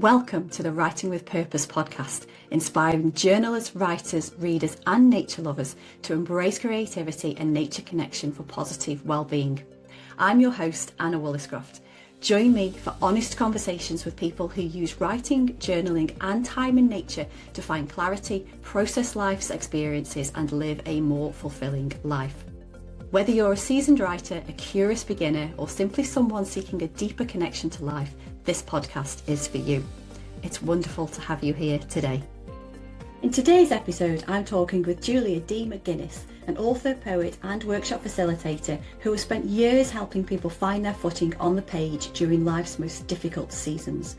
Welcome to the Writing with Purpose podcast, inspiring journalists, writers, readers and nature lovers to embrace creativity and nature connection for positive well-being. I'm your host, Anna Williscroft. Join me for honest conversations with people who use writing, journaling and time in nature to find clarity, process life's experiences and live a more fulfilling life. Whether you're a seasoned writer, a curious beginner, or simply someone seeking a deeper connection to life, this podcast is for you. It's wonderful to have you here today. In today's episode, I'm talking with Julia D McGuinness, an author, poet and workshop facilitator who has spent years helping people find their footing on the page during life's most difficult seasons.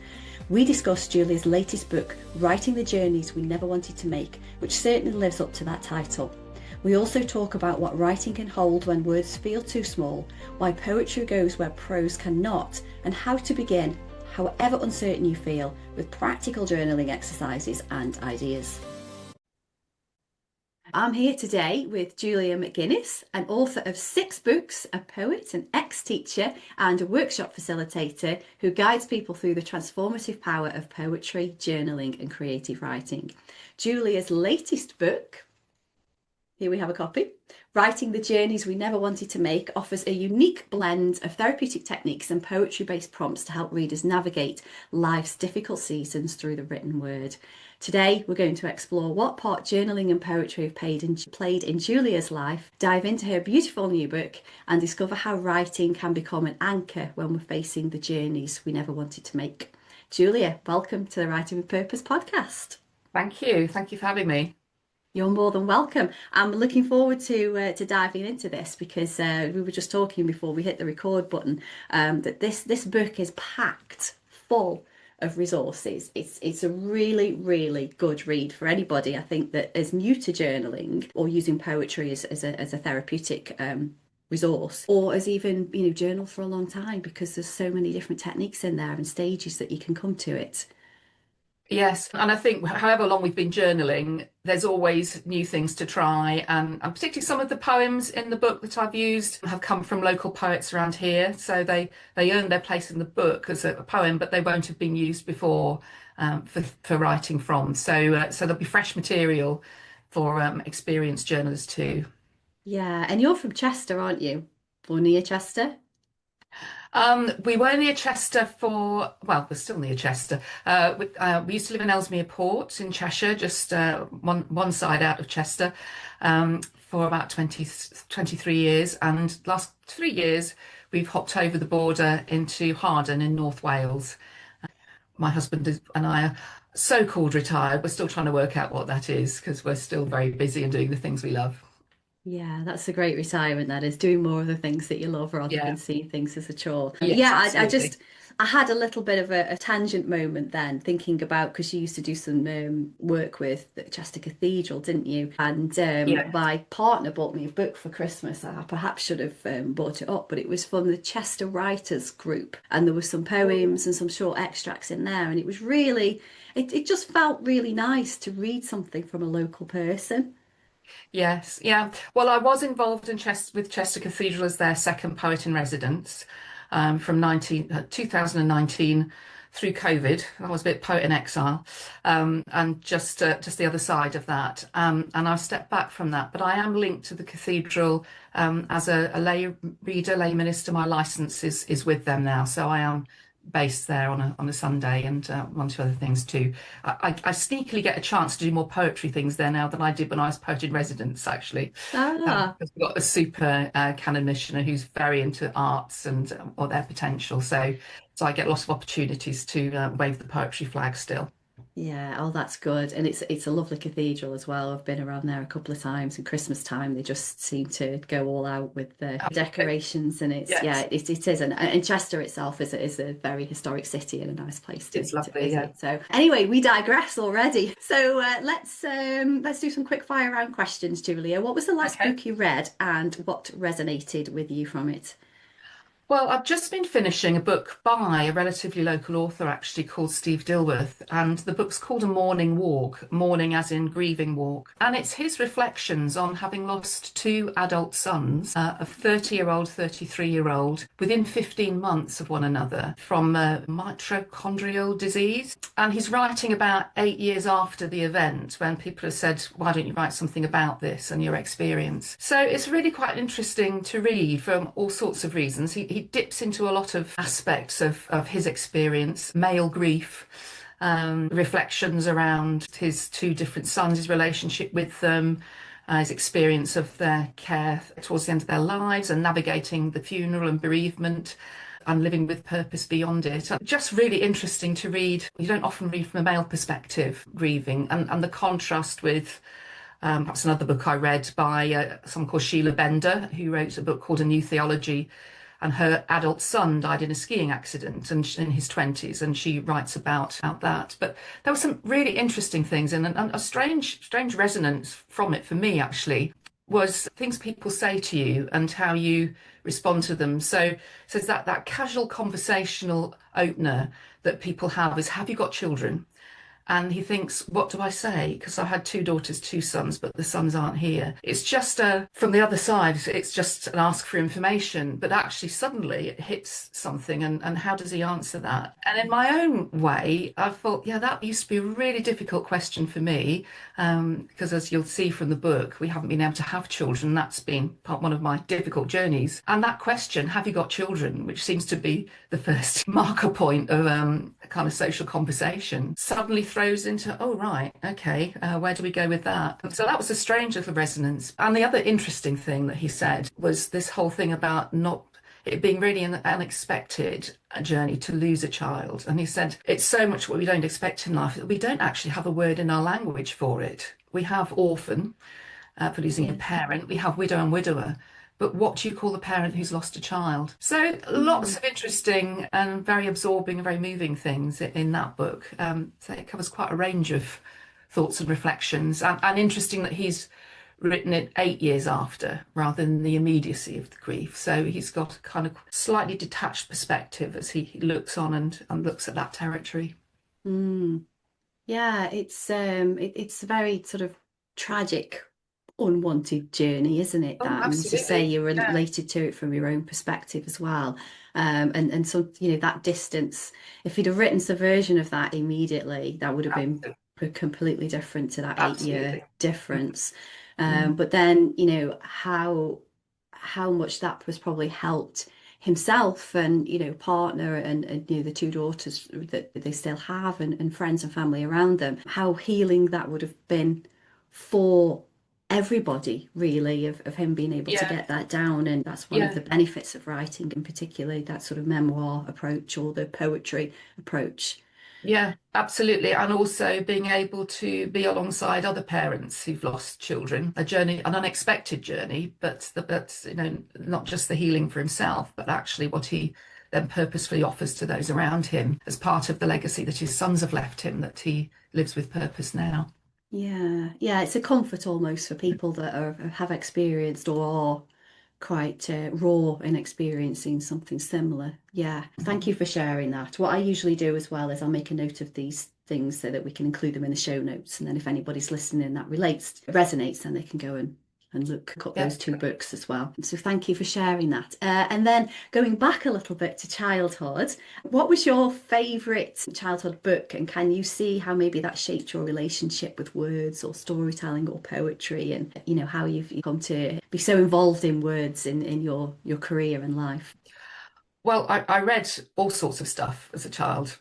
We discuss Julia's latest book, Writing the Journeys We Never Wanted to Make, which certainly lives up to that title. We also talk about what writing can hold when words feel too small, why poetry goes where prose cannot, and how to begin, however uncertain you feel, with practical journaling exercises and ideas. I'm here today with Julia McGuinness, an author of 6 books, a poet, an ex-teacher and a workshop facilitator who guides people through the transformative power of poetry, journaling and creative writing. Julia's latest book, here we have a copy. Writing the Journeys We Never Wanted to Make offers a unique blend of therapeutic techniques and poetry-based prompts to help readers navigate life's difficult seasons through the written word. Today, we're going to explore what part journaling and poetry have played in Julia's life, dive into her beautiful new book, and discover how writing can become an anchor when we're facing the journeys we never wanted to make. Julia, welcome to the Writing with Purpose podcast. Thank you. Thank you for having me. You're more than welcome. I'm looking forward to diving into this because we were just talking before we hit the record button that this book is packed full of resources. It's a really, really good read for anybody, I think, that is new to journaling or using poetry as a therapeutic resource, or as even journaled for a long time, because there's so many different techniques in there and stages that you can come to it. Yes, and I think however long we've been journaling, there's always new things to try, and particularly some of the poems in the book that I've used have come from local poets around here, so they earn their place in the book as a poem, but they won't have been used before for writing from. So there'll be fresh material for experienced journalists too. Yeah, and you're from Chester, aren't you? Or near Chester? We were near Chester we're still near Chester. We used to live in Ellesmere Port in Cheshire, just one side out of Chester, for about 23 years. And last 3 years, we've hopped over the border into Harden in North Wales. My husband and I are so-called retired. We're still trying to work out what that is because we're still very busy and doing the things we love. Yeah, that's a great retirement, that is, doing more of the things that you love rather than seeing things as a chore. Yes, I had a little bit of a tangent moment then, thinking about, because you used to do some work with the Chester Cathedral, didn't you? And my partner bought me a book for Christmas. I perhaps should have bought it up, but it was from the Chester Writers Group, and there were some poems and some short extracts in there, and it was really, it just felt really nice to read something from a local person. Yes, yeah. Well, I was involved with Chester Cathedral as their second poet in residence from 2019 through COVID. I was a bit poet in exile, and just the other side of that. And I stepped back from that, but I am linked to the cathedral as a lay reader, lay minister. My licence is with them now, so I am based there on a Sunday, and one or two other things too. I sneakily get a chance to do more poetry things there now than I did when I was poet in residence, actually. Because we've got a super canon missioner who's very into arts and or their potential, so I get lots of opportunities to wave the poetry flag still. Yeah, oh, that's good. And it's a lovely cathedral as well. I've been around there a couple of times, and Christmas time they just seem to go all out with the decorations, and it's it is, and Chester itself is a very historic city and a nice place to It's lovely, visit. yeah. So anyway, we digress already. So let's do some quick fire round questions, Julia. What was the last book you read, and what resonated with you from it? Well, I've just been finishing a book by a relatively local author, actually, called Steve Dilworth, and the book's called A Mourning Walk, mourning as in grieving walk. And it's his reflections on having lost two adult sons, a 30-year-old, 33-year-old, within 15 months of one another from mitochondrial disease. And he's writing about 8 years after the event when people have said, why don't you write something about this and your experience? So it's really quite interesting to read for all sorts of reasons. He dips into a lot of aspects of his experience, male grief, reflections around his two different sons, his relationship with them, his experience of their care towards the end of their lives and navigating the funeral and bereavement and living with purpose beyond it. Just really interesting to read. You don't often read from a male perspective, grieving, and the contrast with perhaps another book I read by someone called Sheila Bender, who wrote a book called A New Theology, and her adult son died in a skiing accident and in his 20s, and she writes about that. But there were some really interesting things, and a strange resonance from it for me, actually, was things people say to you and how you respond to them. So it's that casual conversational opener that people have is, have you got children? And he thinks, what do I say? Because I had two daughters, two sons, but the sons aren't here. It's just from the other side, it's just an ask for information. But actually, suddenly it hits something. And how does he answer that? And in my own way, I thought, yeah, that used to be a really difficult question for me. Because as you'll see from the book, we haven't been able to have children. That's been one of my difficult journeys. And that question, have you got children, which seems to be the first marker point of a kind of social conversation, suddenly throws into, oh, right, okay, where do we go with that? So that was a strange little resonance. And the other interesting thing that he said was this whole thing about not it being really an unexpected journey to lose a child. And he said, it's so much what we don't expect in life that we don't actually have a word in our language for it. We have orphan, for losing a parent. We have widow and widower. But what do you call the parent who's lost a child? So lots of interesting and very absorbing and very moving things in that book. So it covers quite a range of thoughts and reflections. And interesting that he's written it 8 years after rather than the immediacy of the grief. So he's got a kind of slightly detached perspective as he looks on and looks at that territory. Yeah, it's a very sort of tragic, unwanted journey, isn't it? Oh, That, and as you say, absolutely. you're Yeah, related to it from your own perspective as well. And so, you know, that distance, if he'd have written some version of that immediately, that would have been completely different to that 8 year absolutely. difference. Mm. But then, you know, how much that was probably helped himself and, you know, partner and you know, the two daughters that they still have and friends and family around them, how healing that would have been for everybody, really, of him being able to Yeah, get that down. And that's one of yeah. the benefits of writing, in particular that sort of memoir approach or the poetry approach. Yeah, absolutely. And also being able to be alongside other parents who've lost children, a journey, an unexpected journey, but you know, not just the healing for himself, but actually what he then purposefully offers to those around him as part of the legacy that his sons have left him, that he lives with purpose now. Yeah, it's a comfort almost for people that have experienced or are quite raw in experiencing something similar. Yeah, thank you for sharing that. What I usually do as well is I'll make a note of these things so that we can include them in the show notes, and then if anybody's listening that resonates, then they can go and look up Yeah. those two books as well. So thank you for sharing that. And then going back a little bit to childhood, what was your favourite childhood book, and can you see how maybe that shaped your relationship with words or storytelling or poetry, and you know how you've come to be so involved in words in your career and life? Well, I read all sorts of stuff as a child,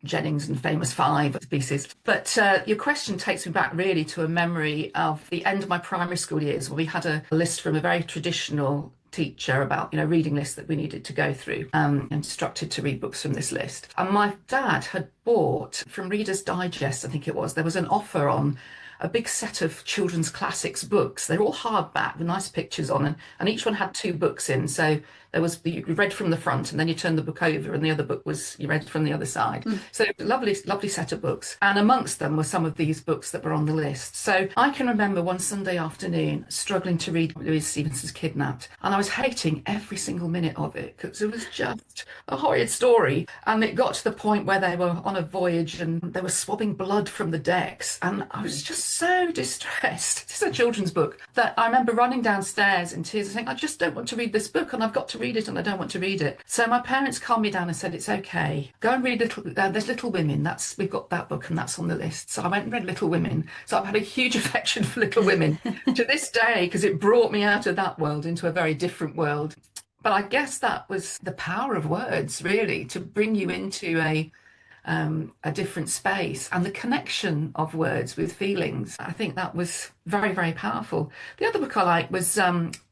Jennings and Famous Five pieces. But your question takes me back really to a memory of the end of my primary school years, where we had a list from a very traditional teacher about, you know, reading lists that we needed to go through, instructed to read books from this list. And my dad had bought from Reader's Digest, I think it was, there was an offer on a big set of children's classics books. They're all hardback with nice pictures on, and each one had two books in. So there was, you read from the front and then you turned the book over, and the other book was you read from the other side. So lovely, lovely set of books. And amongst them were some of these books that were on the list. So I can remember one Sunday afternoon struggling to read Louise Stevenson's Kidnapped, and I was hating every single minute of it because it was just a horrid story. And it got to the point where they were on a voyage and they were swabbing blood from the decks, and I was just so distressed. It's a children's book that I remember running downstairs in tears and saying, I just don't want to read this book, and I've got to read it, and I don't want to read it. So my parents calmed me down and said, it's okay, go and read there's Little Women, we've got that book and that's on the list. So I went and read Little Women. So I've had a huge affection for Little Women to this day, because it brought me out of that world into a very different world. But I guess that was the power of words, really, to bring you into a different space, and the connection of words with feelings. I think that was very, very powerful. The other book I liked was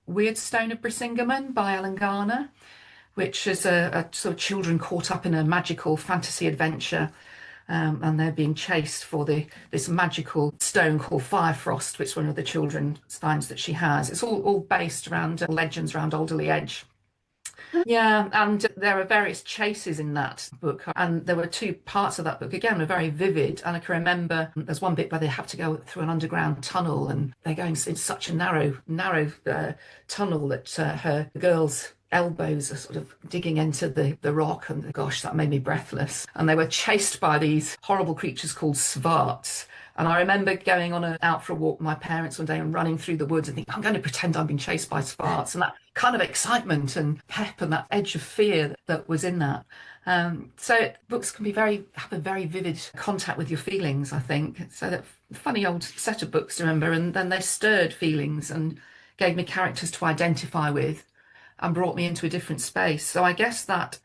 Weirdstone of Brisingamen by Ellen Garner, which is a sort of children caught up in a magical fantasy adventure, and they're being chased for this magical stone called Firefrost, which one of the children finds that she has. It's all based around legends around Alderley Edge. Yeah, and there are various chases in that book, and there were two parts of that book, again, were very vivid. And I can remember there's one bit where they have to go through an underground tunnel, and they're going in such a narrow tunnel that her girl's elbows are sort of digging into the rock, and gosh, that made me breathless. And they were chased by these horrible creatures called svarts. And I remember going out for a walk with my parents one day and running through the woods and thinking, I'm going to pretend I'm being chased by svarts, and that kind of excitement and pep and that edge of fear that was in that. So books can have a very vivid contact with your feelings, I think. So that funny old set of books to remember, and then they stirred feelings and gave me characters to identify with and brought me into a different space. So I guess that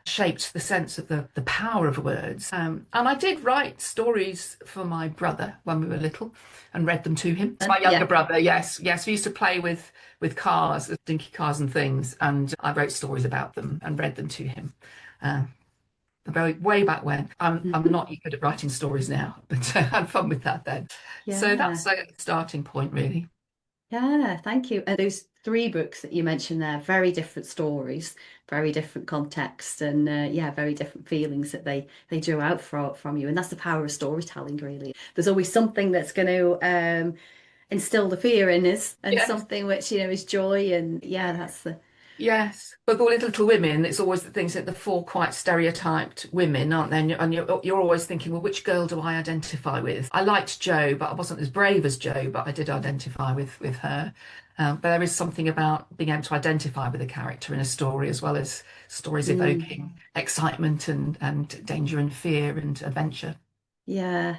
shaped the sense of the power of words. And I did write stories for my brother when we were little and read them to him. It's my younger brother, yes. We used to play with cars, dinky cars and things, and I wrote stories about them and read them to him. Way back when. I'm not good at writing stories now, but I had fun with that then. Yeah. So that's a starting point, really. Yeah, thank you. And those three books that you mentioned there, very different stories, very different context, and very different feelings that they drew out from you. And that's the power of storytelling, really. There's always something that's going to instill the fear in us, and something which, is joy, and that's the... Yes, but with Little Women, it's always the things that the four quite stereotyped women, aren't they? And you're always thinking, well, which girl do I identify with? I liked Jo, but I wasn't as brave as Jo, but I did identify with her. But there is something about being able to identify with a character in a story, as well as stories evoking excitement and danger and fear and adventure. Yeah,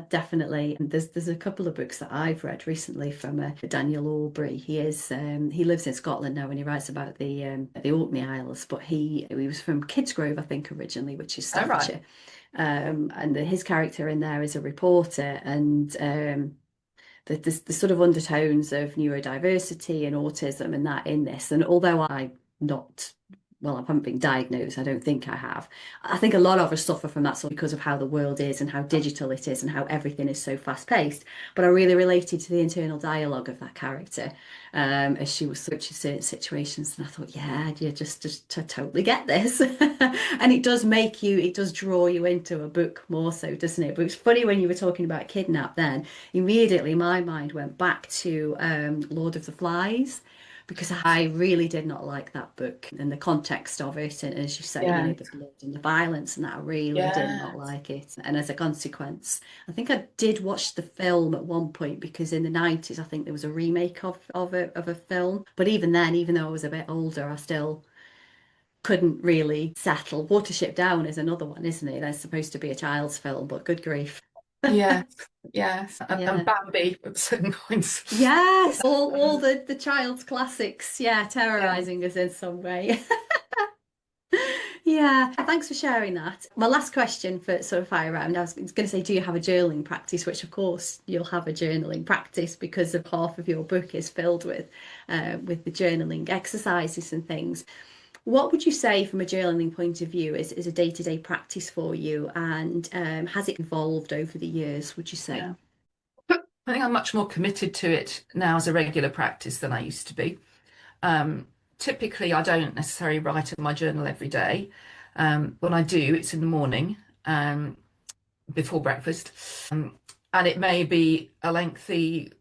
definitely. And there's a couple of books that I've read recently from Daniel Aubrey. He lives in Scotland now, and he writes about the Orkney Isles. But he was from Kidsgrove, I think, originally, which is Staffordshire. And his character in there is a reporter, and there's the sort of undertones of neurodiversity and autism and that in this. And although I haven't been diagnosed, I don't think I have. I think a lot of us suffer from that sort because of how the world is and how digital it is and how everything is so fast paced. But I really related to the internal dialogue of that character as she was such in certain situations. And I thought, just to totally get this. And it does draw you into a book more so, doesn't it? But it's funny when you were talking about Kidnap then, immediately my mind went back to Lord of the Flies, because I really did not like that book and the context of it. And as you say, the blood and the violence and that, I really did not like it. And as a consequence, I think I did watch the film at one point, because in the 90s, I think there was a remake of a film. But even then, even though I was a bit older, I still couldn't really settle. Watership Down is another one, isn't it? That's supposed to be a child's film, but good grief. Yes. And Bambi at certain points. Yes, all the child's classics, terrorizing us in some way. Thanks for sharing that. My last question for sort of fire round, I was going to say, do you have a journaling practice? Which of course you'll have a journaling practice, because of half of your book is filled with the journaling exercises and things. What would you say from a journaling point of view is a day-to-day practice for you, and has it evolved over the years, would you say? I think I'm much more committed to it now as a regular practice than I used to be. Typically, I don't necessarily write in my journal every day. When I do, it's in the morning, before breakfast. And it may be a lengthy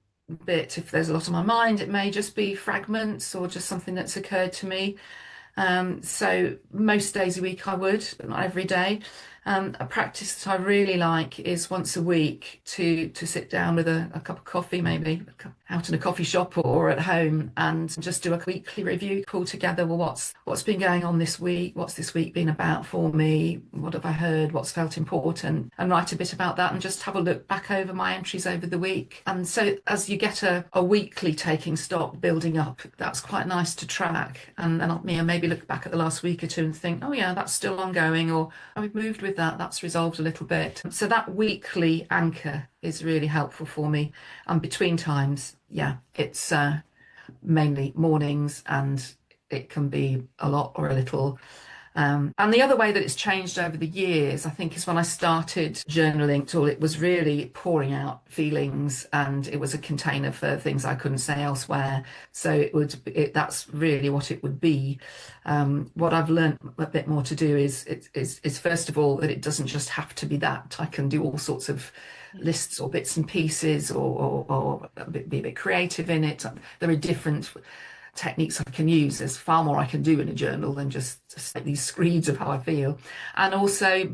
bit if there's a lot on my mind. It may just be fragments or just something that's occurred to me. So most days a week I would, but not every day. A practice that I really like is once a week to sit down with a cup of coffee, maybe out in a coffee shop or at home, and just do a weekly review, pull together, well, what's been going on this week, what's this week been about for me, what have I heard, what's felt important, and write a bit about that and just have a look back over my entries over the week. And so as you get a weekly taking stock building up, that's quite nice to track, and maybe look back at the last week or two and think, oh yeah, that's still ongoing, or oh, we've moved with that's resolved a little bit. So that weekly anchor is really helpful for me. And between times, yeah, it's mainly mornings, and it can be a lot or a little. And the other way that it's changed over the years, I think, is when I started journaling, it was really pouring out feelings, and it was a container for things I couldn't say elsewhere. So that's really what it would be. What I've learned a bit more to do is first of all that it doesn't just have to be that. I can do all sorts of lists or bits and pieces, or be a bit creative in it. There are different techniques I can use. There's far more I can do in a journal than just take these screeds of how I feel. And also,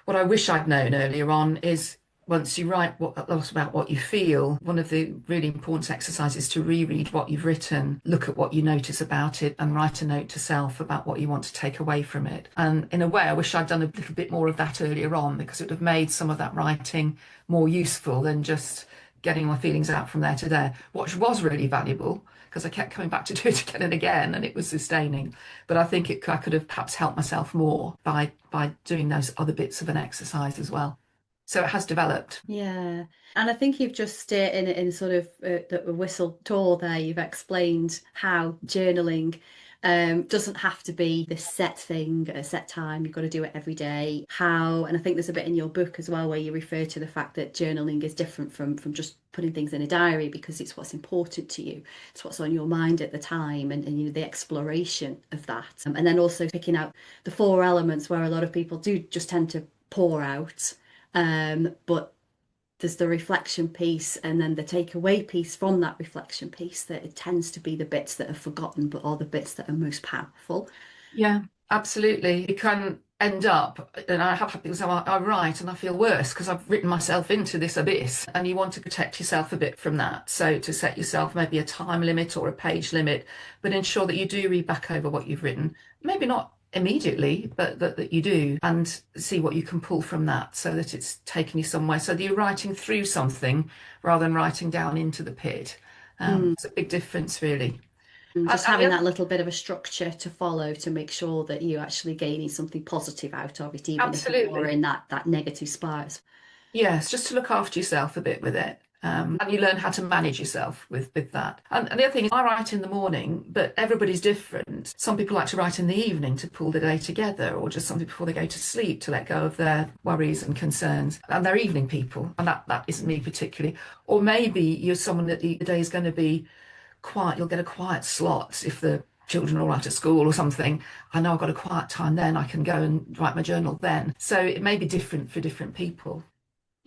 what I wish I'd known earlier on is once you write a lot about what you feel, one of the really important exercises is to reread what you've written, look at what you notice about it, and write a note to self about what you want to take away from it. And in a way, I wish I'd done a little bit more of that earlier on, because it would have made some of that writing more useful than just getting my feelings out from there to there, which was really valuable, because I kept coming back to do it again and again, and it was sustaining. But I think I could have perhaps helped myself more by doing those other bits of an exercise as well. So it has developed. Yeah. And I think you've just in sort of the whistle tour there, you've explained how journaling doesn't have to be this set thing at a set time. You've got to do it every day. And I think there's a bit in your book as well where you refer to the fact that journaling is different from just putting things in a diary, because it's what's important to you. It's what's on your mind at the time, and the exploration of that. And then also picking out the 4 elements where a lot of people do just tend to pour out. But there's the reflection piece, and then the takeaway piece from that reflection piece, that it tends to be the bits that are forgotten, but are the bits that are most powerful. Yeah, absolutely. You can end up, and I have had things I write and I feel worse because I've written myself into this abyss, and you want to protect yourself a bit from that. So to set yourself maybe a time limit or a page limit, but ensure that you do read back over what you've written. Maybe not immediately, but that you do, and see what you can pull from that, so that it's taken you somewhere, so that you're writing through something rather than writing down into the pit. It's a big difference, really. Just having that little bit of a structure to follow to make sure that you're actually gaining something positive out of it, even if you're in that negative spiral. Yes, just to look after yourself a bit with it. And you learn how to manage yourself with that. And the other thing is, I write in the morning, but everybody's different. Some people like to write in the evening to pull the day together, or just something before they go to sleep to let go of their worries and concerns. And they're evening people, and that isn't me particularly. Or maybe you're someone that the day is going to be quiet. You'll get a quiet slot if the children are all out at school or something. I know I've got a quiet time then, I can go and write my journal then. So it may be different for different people.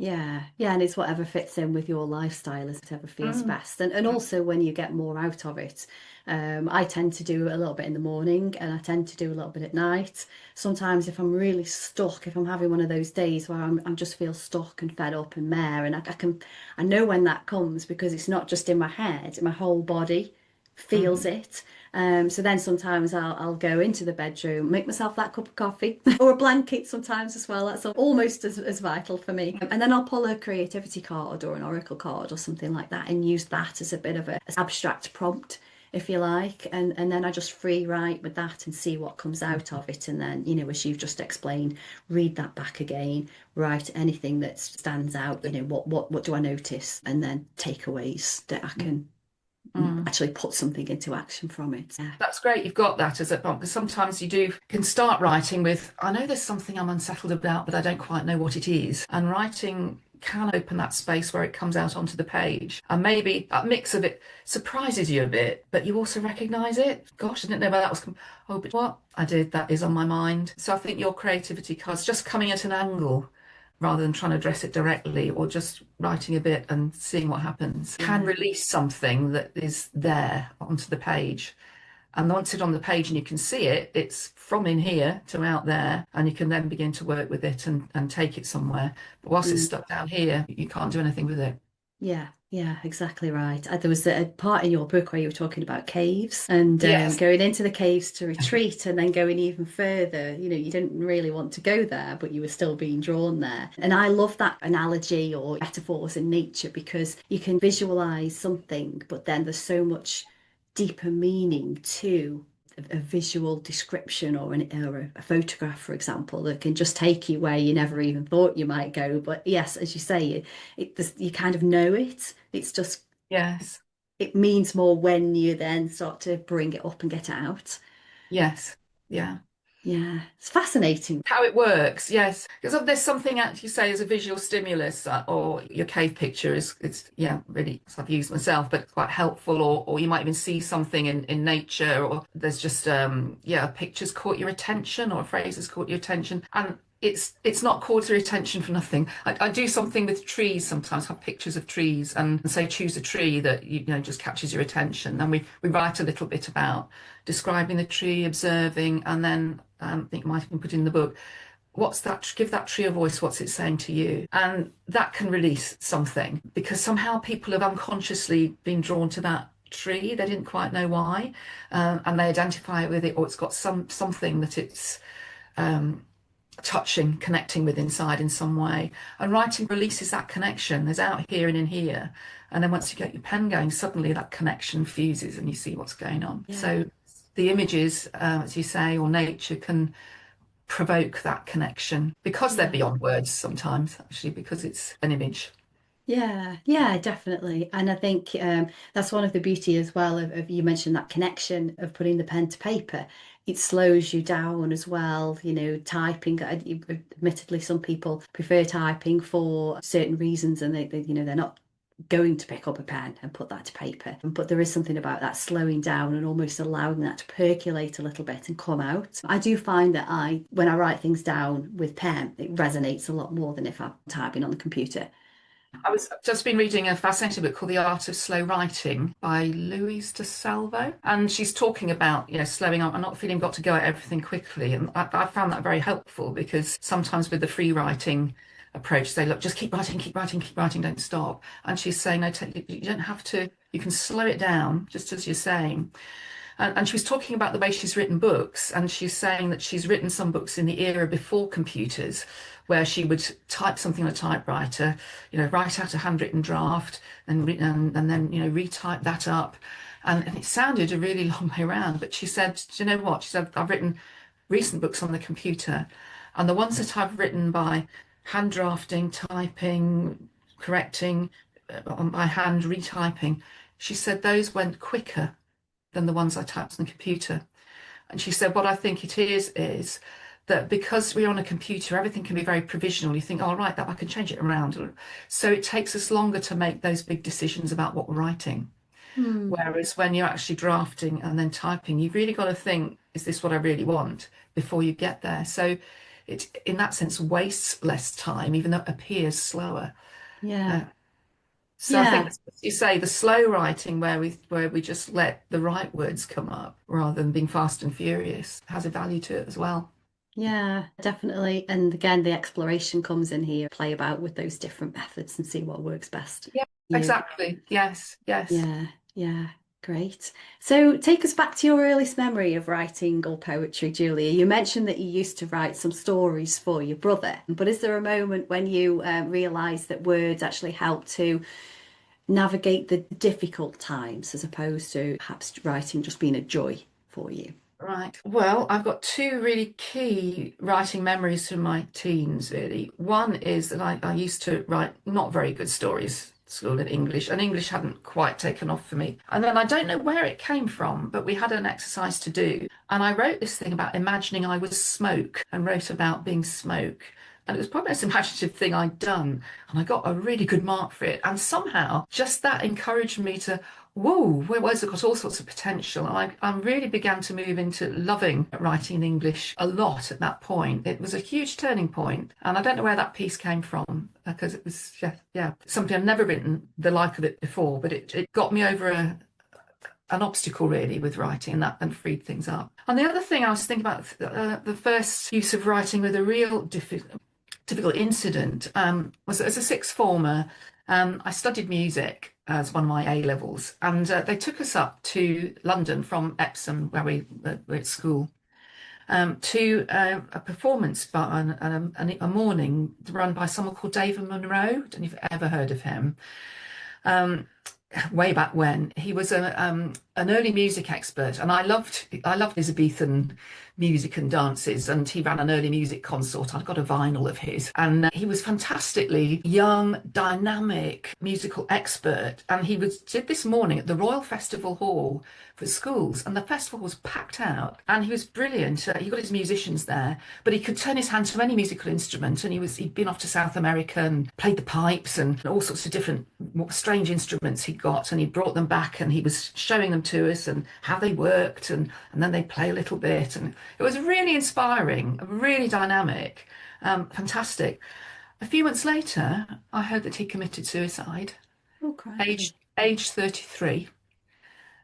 Yeah, and it's whatever fits in with your lifestyle, is whatever feels best. And also when you get more out of it. I tend to do a little bit in the morning, and I tend to do a little bit at night. Sometimes if I'm really stuck, if I'm having one of those days where I'm just feel stuck and fed up and mare, and I know when that comes, because it's not just in my head, my whole body feels it. So then sometimes I'll go into the bedroom, make myself that cup of coffee or a blanket sometimes as well. That's almost as vital for me. And then I'll pull a creativity card or an oracle card or something like that, and use that as a bit of an abstract prompt, if you like. And then I just free write with that and see what comes out of it. And then, as you've just explained, read that back again, write anything that stands out, what do I notice? And then takeaways that I can actually put something into action from it. Yeah. That's great you've got that as a prompt, because sometimes you can start writing with, I know there's something I'm unsettled about, but I don't quite know what it is. And writing can open that space where it comes out onto the page. And maybe that mix of it surprises you a bit, but you also recognize it. Gosh, I didn't know where that was. Oh, but what I did, that is on my mind. So I think your creativity card's just coming at an angle rather than trying to address it directly, or just writing a bit and seeing what happens, can release something that is there onto the page. And once it's on the page and you can see it, it's from in here to out there, and you can then begin to work with it and take it somewhere. But whilst it's stuck down here, you can't do anything with it. Yeah, yeah, exactly right. There was a part in your book where you were talking about caves and Yes. going into the caves to retreat and then going even further. You know, you didn't really want to go there, but you were still being drawn there. And I love that analogy or metaphors in nature because you can visualize something, but then there's so much deeper meaning to a visual description or a photograph, for example, that can just take you where you never even thought you might go. But yes, as you say, you kind of know it. It's just, Yes. it means more when you then start to bring it up and get it out. Yes. Yeah. Yeah, it's fascinating. How it works, yes. Because there's something actually say as a visual stimulus, or your cave picture is, it's, yeah, really, as I've used myself, but quite helpful, or you might even see something in nature, or there's just, yeah, a picture's caught your attention, or a phrase has caught your attention. And it's not caught your attention for nothing. I do something with trees sometimes, have pictures of trees, and say choose a tree that you know just catches your attention. And we write a little bit about describing the tree, observing, and then I think it might have been put in the book. What's that? Give that tree a voice. What's it saying to you? And that can release something because somehow people have unconsciously been drawn to that tree. They didn't quite know why, and they identify it with it, or it's got something that it's touching, connecting with inside in some way. And writing releases that connection. There's out here and in here. And then once you get your pen going, suddenly that connection fuses and you see what's going on. Yeah. So the images, as you say, or nature can provoke that connection because they're beyond words sometimes, actually, because it's an image. Yeah, yeah, definitely. And I think that's one of the beauty as well of you mentioned that connection of putting the pen to paper. It slows you down as well, you know, typing. Admittedly, some people prefer typing for certain reasons, and you know, they're not going to pick up a pen and put that to paper. But there is something about that slowing down and almost allowing that to percolate a little bit and come out. I do find that when I write things down with pen, it resonates a lot more than if I'm typing on the computer. I was just been reading a fascinating book called The Art of Slow Writing by Louise de Salvo, and she's talking about, you know, slowing up and not feeling got to go at everything quickly. And I found that very helpful because sometimes with the free writing approach, they look, just keep writing, keep writing, keep writing, don't stop. And she's saying, no, you don't have to, you can slow it down, just as you're saying. And she was talking about the way she's written books, and she's saying that she's written some books in the era before computers, where she would type something on a typewriter, you know, write out a handwritten draft, and then you know retype that up, and it sounded a really long way around. But she said, do you know what? She said, I've written recent books on the computer, and the ones that I've written by hand drafting, typing, correcting, by hand retyping, she said those went quicker than the ones I typed on the computer. And she said, what I think it is that because we're on a computer, everything can be very provisional. You think, oh, right, that I can change it around. So it takes us longer to make those big decisions about what we're writing. Whereas when you're actually drafting and then typing, you've really got to think, is this what I really want before you get there? So it, in that sense, wastes less time, even though it appears slower. Yeah. So I think, Yeah. as you say, the slow writing where we just let the right words come up rather than being fast and furious has a value to it as well. Yeah, definitely. And again, the exploration comes in here, play about with those different methods and see what works best. Yeah, You. exactly. Yes, yes. Yeah, yeah, great. So take us back to your earliest memory of writing or poetry, Julia. You mentioned that you used to write some stories for your brother, but is there a moment when you realised that words actually help to navigate the difficult times as opposed to perhaps writing just being a joy for you? Right. Well, I've got two really key writing memories from my teens, really. One is that I used to write not very good stories at school in English, and English hadn't quite taken off for me. And then I don't know where it came from, but we had an exercise to do. And I wrote this thing about imagining I was smoke and wrote about being smoke. And it was probably the most imaginative thing I'd done. And I got a really good mark for it. And somehow just that encouraged me to, whoa, words have got all sorts of potential. And I really began to move into loving writing in English a lot at that point. It was a huge turning point. And I don't know where that piece came from, because it was, something I'd never written the like of it before, but it got me over an obstacle really with writing, and freed things up. And the other thing I was thinking about, the first use of writing with a real difficult incident, was as a sixth former. I studied music as one of my A levels, and they took us up to London from Epsom, where we were at school, to a performance bar, a morning run by someone called David Munro. I don't know if you've ever heard of him. Way back when he was an early music expert, and I loved Elizabethan music and dances, and he ran an early music consort. I've got a vinyl of his, and he was fantastically young, dynamic musical expert, and he did this morning at the Royal Festival Hall for schools, and the festival was packed out, and he was brilliant. He got his musicians there, but he could turn his hand to any musical instrument, and he'd been off to South America and played the pipes and all sorts of different strange instruments he got, and he brought them back, and he was showing them to us and how they worked, and then they'd play a little bit, and it was really inspiring, really dynamic, fantastic. A few months later, I heard that he committed suicide, age 33.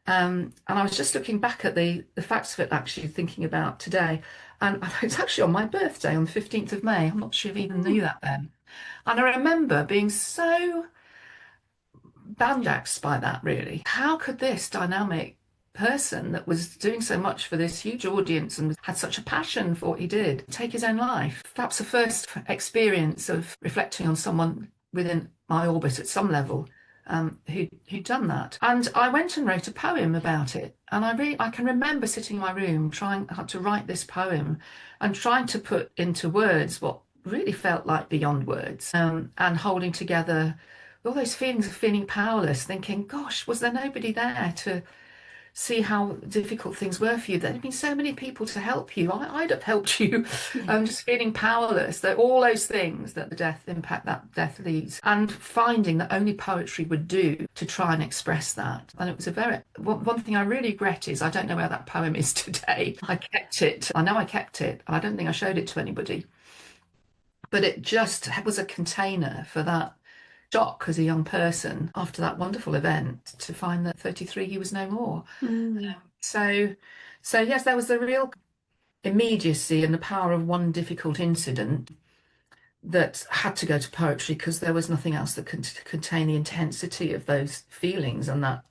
And I was just looking back at the facts of it, actually thinking about today, and it's actually on my birthday on the 15th of May. I'm not sure if I even knew that then. And I remember being so banjaxed by that, really. How could this dynamic person that was doing so much for this huge audience and had such a passion for what he did take his own life? Perhaps the first experience of reflecting on someone within my orbit at some level, who'd done that. And I went and wrote a poem about it. And I can remember sitting in my room trying to write this poem and trying to put into words what really felt like beyond words, and holding together all those feelings of feeling powerless, thinking, gosh, was there nobody there to see how difficult things were for you? There had been so many people to help you. I'd have helped you. Just feeling powerless. All those things that the impact that death leaves, and finding that only poetry would do to try and express that. And it was one thing I really regret is I don't know where that poem is today. I kept it. I know I kept it. I don't think I showed it to anybody. But it just was a container for that shock as a young person after that wonderful event, to find that 33 he was no more. So yes, there was the real immediacy and the power of one difficult incident that had to go to poetry, because there was nothing else that could contain the intensity of those feelings and that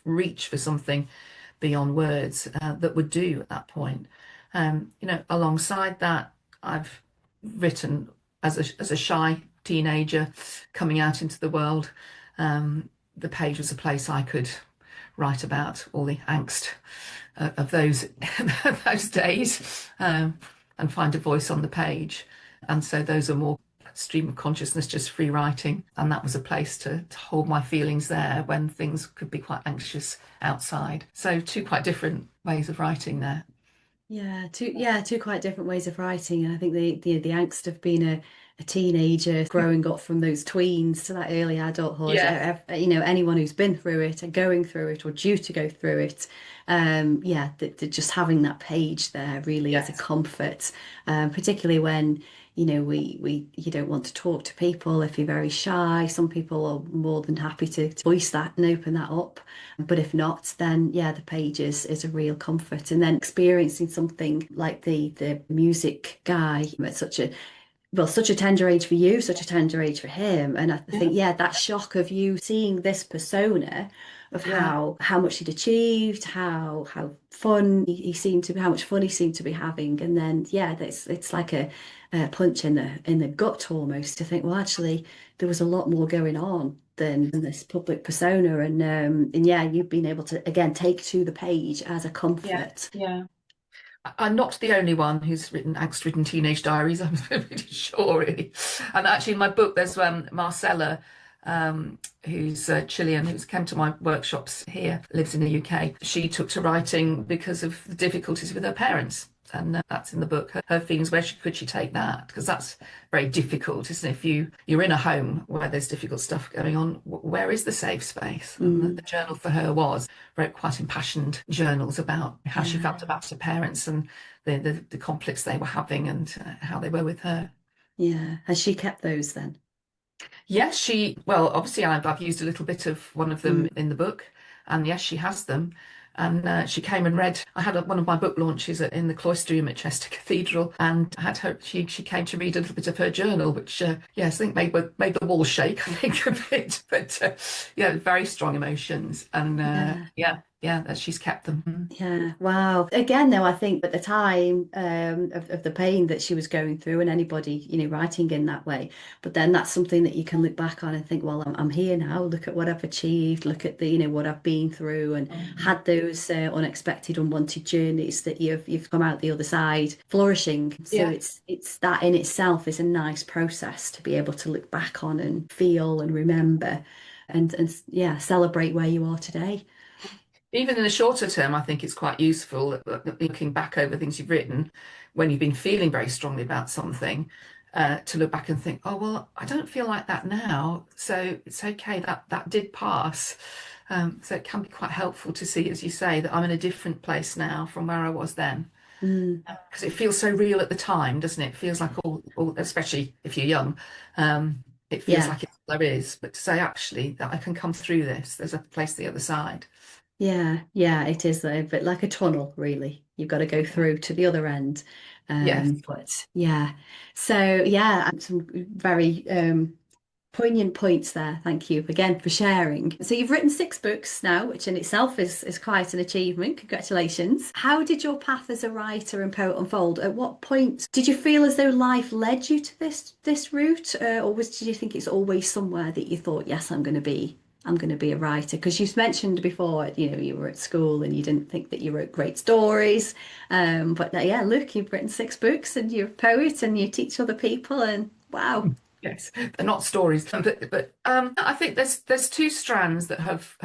reach for something beyond words, that would do at that point. Alongside that, I've written as a shy teenager coming out into the world. The page was a place I could write about all the angst of those days, and find a voice on the page. And so those are more stream of consciousness, just free writing, and that was a place to hold my feelings there when things could be quite anxious outside. So two quite different ways of writing there. Two quite different ways of writing. And I think the angst of being a teenager, growing up from those tweens to that early adulthood, anyone who's been through it and going through it or due to go through it, just having that page there really is a comfort, particularly when you don't want to talk to people if you're very shy. Some people are more than happy to voice that and open that up, but if not, then the page is a real comfort. And then experiencing something like the music guy at such a tender age for you, such a tender age for him. And I think, that shock of you seeing this persona of how much he'd achieved, how fun he seemed to be, how much fun he seemed to be having. And then, it's like a punch in the gut almost, to think, well, actually, there was a lot more going on than this public persona. And you've been able to, again, take to the page as a comfort. I'm not the only one who's written angst-ridden teenage diaries, I'm pretty sure, really. And actually in my book, there's Marcella, who's Chilean, who's came to my workshops here, lives in the UK. She took to writing because of the difficulties with her parents. and that's in the book. Her feelings, could she take that? Because that's very difficult, isn't it? If you're in a home where there's difficult stuff going on, where is the safe space? And the journal for her wrote quite impassioned journals about how she felt about her parents and the conflicts they were having and how they were with her. Yeah. Has she kept those then? Yes, well, obviously I've used a little bit of one of them in the book, and yes, she has them. And she came and read. I had one of my book launches in the cloister at Chester Cathedral, and had her. She came to read a little bit of her journal, which yes, I think made the walls shake. I think a bit, but yeah, very strong emotions, and that she's kept them. Yeah, wow. Again, though, I think at the time of the pain that she was going through, and anybody, writing in that way, but then that's something that you can look back on and think, well, I'm here now. Look at what I've achieved. Look at the, what I've been through, and had those unexpected, unwanted journeys that you've come out the other side flourishing. So Yeah. it's that in itself is a nice process to be able to look back on and feel and remember, and yeah, celebrate where you are today. Even in the shorter term, I think it's quite useful looking back over things you've written when you've been feeling very strongly about something, to look back and think, oh, well, I don't feel like that now. So it's okay, that did pass. So it can be quite helpful to see, as you say, that I'm in a different place now from where I was then. Because it feels so real at the time, doesn't it? It feels like all, especially if you're young, it feels Yeah. like it's all there is. But to say, actually, that I can come through this, there's a place the other side. Yeah, it is a bit like a tunnel, really. You've got to go through to the other end. Yes. But yeah, so yeah, some very poignant points there. Thank you again for sharing. So you've written 6 books now, which in itself is quite an achievement. Congratulations. How did your path as a writer and poet unfold? At what point did you feel as though life led you to this route, or did you think it's always somewhere that you thought, yes, I'm going to be a writer? Because you've mentioned before, you were at school and you didn't think that you wrote great stories. But yeah, look, you've written 6 books and you're a poet and you teach other people, and wow. Yes, they're not stories, but I think there's 2 strands that have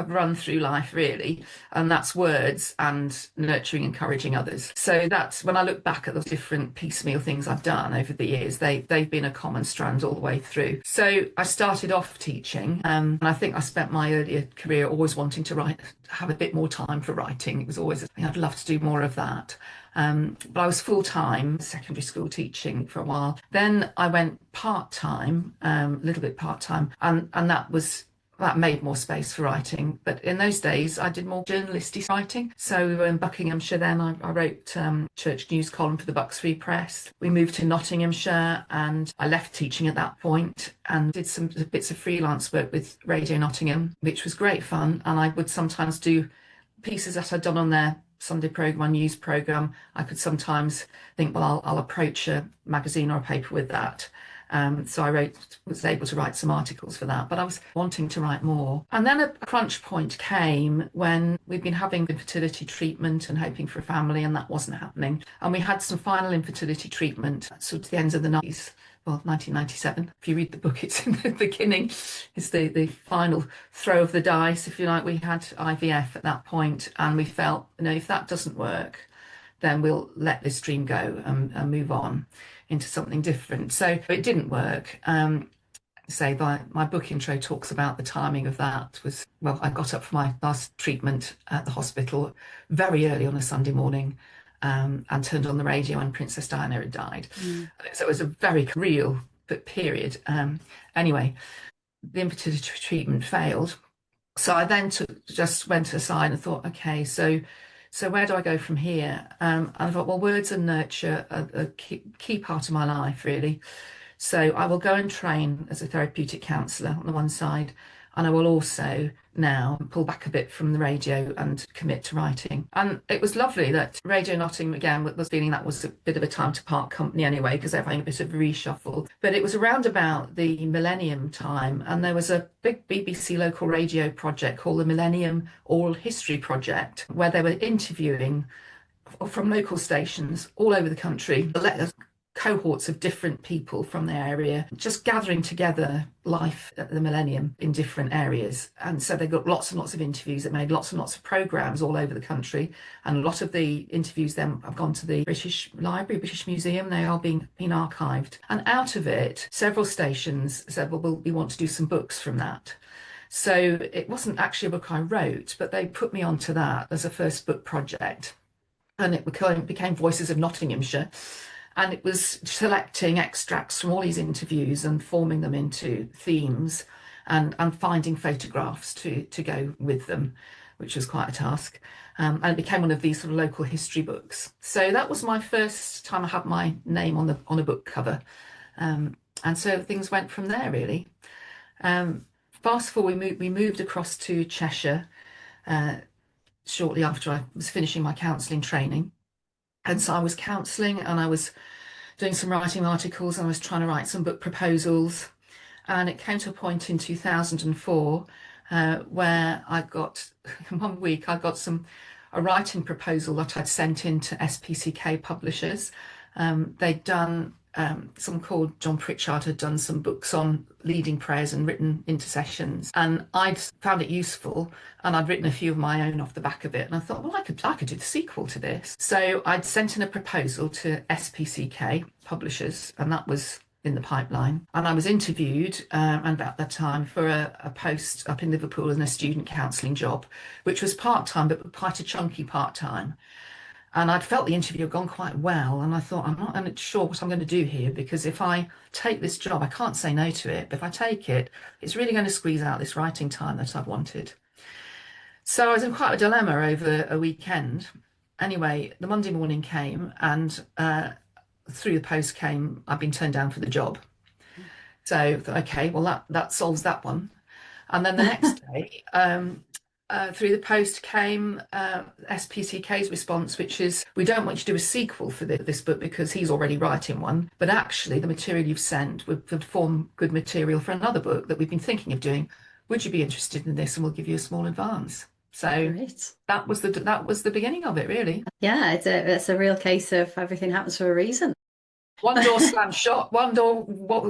run through life really, and that's words and nurturing, encouraging others. So that's when I look back at those different piecemeal things I've done over the years, they've been a common strand all the way through. So I started off teaching, and I think I spent my earlier career always wanting to write, have a bit more time for writing. It was always, I'd love to do more of that. But I was full-time secondary school teaching for a while. Then I went part-time, a little bit part-time, and that made more space for writing. But in those days, I did more journalistic writing. So we were in Buckinghamshire then. I wrote church news column for the Bucks Free Press. We moved to Nottinghamshire, and I left teaching at that point and did some bits of freelance work with Radio Nottingham, which was great fun. And I would sometimes do pieces that I'd done on their Sunday programme, my news programme. I could sometimes think, well, I'll approach a magazine or a paper with that. So I was able to write some articles for that, but I was wanting to write more. And then a crunch point came when we'd been having infertility treatment and hoping for a family, and that wasn't happening. And we had some final infertility treatment sort of the ends of the 90s. Well, 1997. If you read the book, it's in the beginning. It's the final throw of the dice, if you like. We had IVF at that point, and we felt, if that doesn't work, then we'll let this dream go and move on into something different. So it didn't work. My book intro talks about the timing of that I got up for my last treatment at the hospital very early on a Sunday morning, and turned on the radio when Princess Diana had died. So it was a very real period. Anyway, the infertility treatment failed. So I then just went aside and thought, okay, so where do I go from here? And I thought, well, words and nurture are a key part of my life, really. So I will go and train as a therapeutic counsellor on the one side, and I will also now pull back a bit from the radio and commit to writing. And it was lovely that Radio Nottingham, again, was feeling that was a bit of a time to part company anyway, because they're having a bit of a reshuffle. But it was around about the millennium time, and there was a big BBC local radio project called the Millennium Oral History Project, where they were interviewing from local stations all over the country, cohorts of different people from their area, just gathering together life at the millennium in different areas. And so they got lots and lots of interviews that made lots and lots of programs all over the country. And a lot of the interviews then have gone to the British Library, British Museum. They are being archived. And out of it, several stations said, well, we want to do some books from that. So it wasn't actually a book I wrote, but they put me onto that as a first book project. And it became Voices of Nottinghamshire. And it was selecting extracts from all these interviews and forming them into themes and finding photographs to go with them, which was quite a task. And it became one of these sort of local history books. So that was my first time I had my name on a book cover. And so things went from there, really. Fast forward, we moved across to Cheshire shortly after I was finishing my counselling training. And so I was counselling and I was doing some writing articles and I was trying to write some book proposals. And it came to a point in 2004 where I got, in 1 week, I got a writing proposal that I'd sent in to SPCK publishers. They'd done, someone called John Pritchard had done some books on leading prayers and written intercessions, and I'd found it useful, and I'd written a few of my own off the back of it, and I thought, well, I could do the sequel to this. So I'd sent in a proposal to SPCK publishers, and that was in the pipeline. And I was interviewed and about that time for a post up in Liverpool in a student counselling job, which was part-time, but quite a chunky part-time. And I'd felt the interview had gone quite well. And I thought, I'm not sure what I'm going to do here, because if I take this job, I can't say no to it. But if I take it, it's really going to squeeze out this writing time that I've wanted. So I was in quite a dilemma over a weekend. Anyway, the Monday morning came and through the post came, I've been turned down for the job. So I thought, okay, well, that solves that one. And then the next day, through the post came SPCK's response, which is, we don't want you to do a sequel for this book because he's already writing one, but actually the material you've sent would form good material for another book that we've been thinking of doing. Would you be interested in this? And we'll give you a small advance. So Great. that was the beginning of it, really. Yeah, it's a real case of everything happens for a reason. One door slammed shut, one door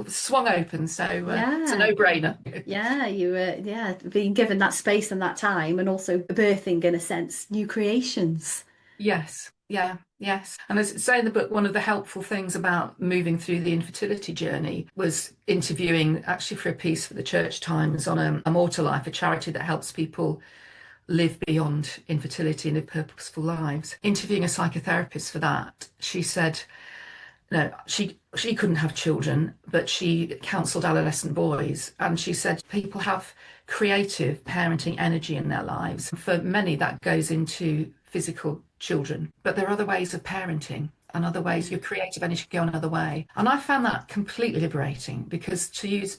swung open, so it's a no-brainer. Yeah, you were being given that space and that time, and also birthing, in a sense, new creations. Yes, yes. And as I say in the book, one of the helpful things about moving through the infertility journey was interviewing, actually for a piece for the Church Times, on a Mortal Life, a charity that helps people live beyond infertility and live purposeful lives. Interviewing a psychotherapist for that, she said, no, she couldn't have children, but she counselled adolescent boys. And she said people have creative parenting energy in their lives. For many, that goes into physical children. But there are other ways of parenting and other ways your creative energy can go another way. And I found that completely liberating, because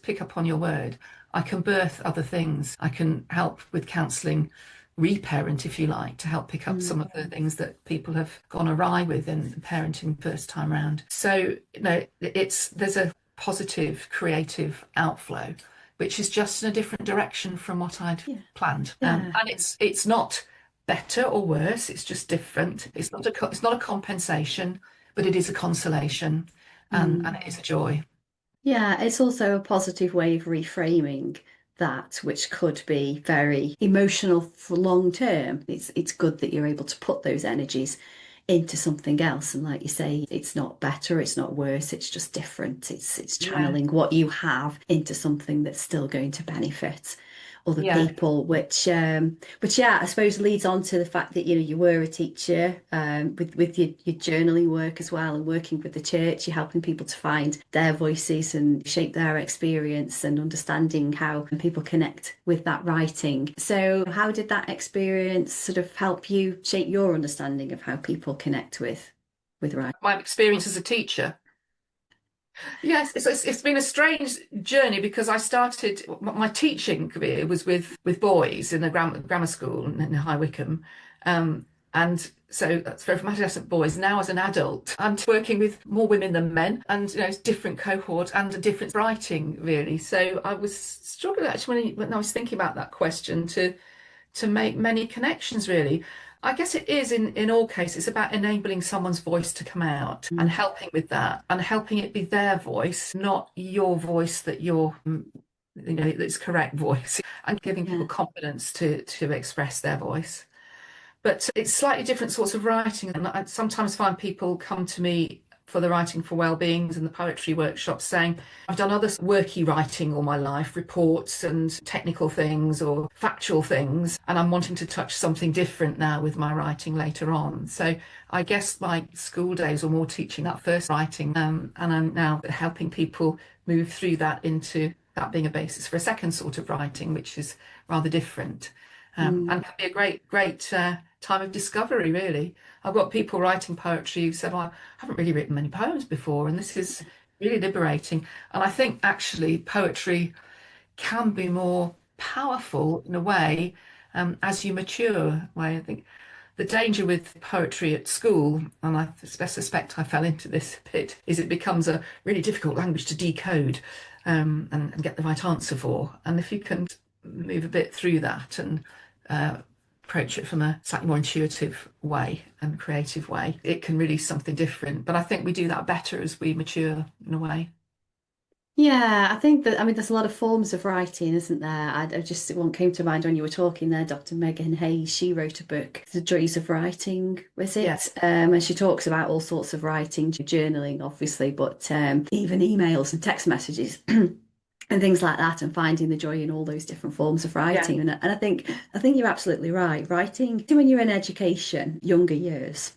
pick up on your word, I can birth other things. I can help with counselling, reparent, if you like, to help pick up some of the things that people have gone awry with in parenting first time round. So, there's a positive creative outflow, which is just in a different direction from what I'd planned. And it's not better or worse, it's just different. It's not a compensation, but it is a consolation, and it is a joy. Yeah, it's also a positive way of reframing that, which could be very emotional for long term. It's good that you're able to put those energies into something else, and like you say, it's not better, it's not worse, it's just different. It's channeling what you have into something that's still going to benefit other people, which I suppose leads on to the fact that you were a teacher, with your journaling work as well, and working with the church. You're helping people to find their voices and shape their experience, and understanding how people connect with that writing. So how did that experience sort of help you shape your understanding of how people connect with writing? My experience as a teacher. Yes, it's been a strange journey, because I started my teaching career was with boys in a grammar school in High Wycombe, and so that's for my adolescent boys. Now as an adult, I'm working with more women than men, and different cohort and a different writing, really. So I was struggling actually when I was thinking about that question to make many connections, really. I guess it is in all cases. It's about enabling someone's voice to come out and helping with that and helping it be their voice, not your voice that it's correct voice, and giving people Yeah. confidence to express their voice. But it's slightly different sorts of writing. And I sometimes find people come to me for the writing for Wellbeings and the poetry workshops saying, I've done other worky writing all my life, reports and technical things or factual things, and I'm wanting to touch something different now with my writing later on. So I guess my school days were more teaching that first writing, and I'm now helping people move through that into that being a basis for a second sort of writing, which is rather different. And can be a great time of discovery, really. I've got people writing poetry who said, well, I haven't really written many poems before, and this is really liberating. And I think actually poetry can be more powerful in a way as you mature. I think the danger with poetry at school, and I suspect I fell into this a bit, is it becomes a really difficult language to decode and get the right answer for. And if you can move a bit through that and approach it from a slightly more intuitive way and creative way, it can release something different. But I think we do that better as we mature in a way. Yeah, I think that, I mean, there's a lot of forms of writing, isn't there? I just, one came to mind when you were talking there, Dr. Megan Hayes. She wrote a book, The Joys of Writing, was Yeah, it? And she talks about all sorts of writing, journaling, obviously, but even emails and text messages. And things like that, and finding the joy in all those different forms of yeah, writing. And I think you're absolutely right. Writing, when you're in education, younger years,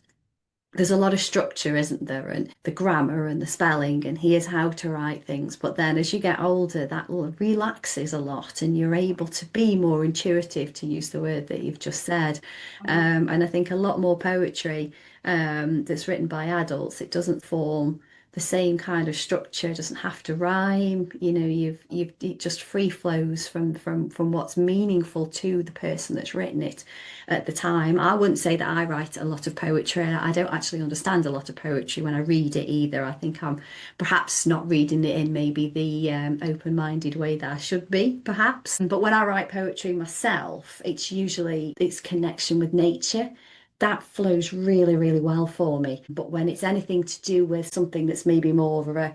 there's a lot of structure, isn't there? And the grammar and the spelling, and here's how to write things. But then as you get older, that relaxes a lot, and you're able to be more intuitive, to use the word that you've just said. And I think a lot more poetry that's written by adults, it doesn't form the same kind of structure, doesn't have to rhyme. It just free flows from what's meaningful to the person that's written it at the time. I wouldn't say that I write a lot of poetry. I don't actually understand a lot of poetry when I read it either. I think I'm perhaps not reading it in maybe the open-minded way that I should be, perhaps. But when I write poetry myself, it's connection with nature. That flows really, really well for me. But when it's anything to do with something that's maybe more of a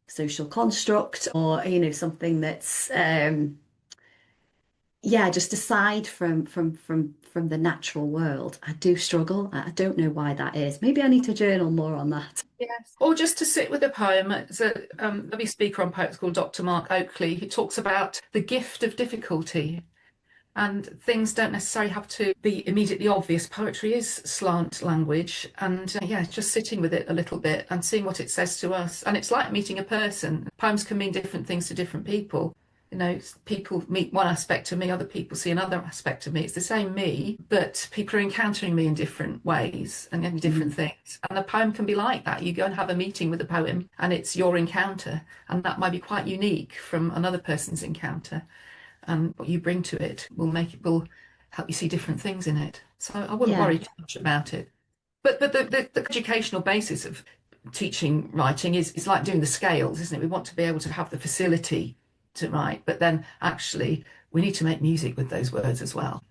social construct, or something that's yeah, just aside from the natural world, I do struggle. I don't know why that is. Maybe I need to journal more on that. yes. Or just to sit with a poem. There's a lovely speaker on poets called Dr. Mark Oakley, who talks about the gift of difficulty. And things don't necessarily have to be immediately obvious. Poetry is slant language, and yeah, just sitting with it a little bit and seeing what it says to us. And it's like meeting a person. Poems can mean different things to different people. People meet one aspect of me, other people see another aspect of me. It's the same me, but people are encountering me in different ways and in different things. And a poem can be like that. You go and have a meeting with a poem, and it's your encounter, and that might be quite unique from another person's encounter. And what you bring to it will help you see different things in it. So I wouldn't Yeah. worry too much about it. But the educational basis of teaching writing is like doing the scales, isn't it? We want to be able to have the facility to write, but then actually we need to make music with those words as well.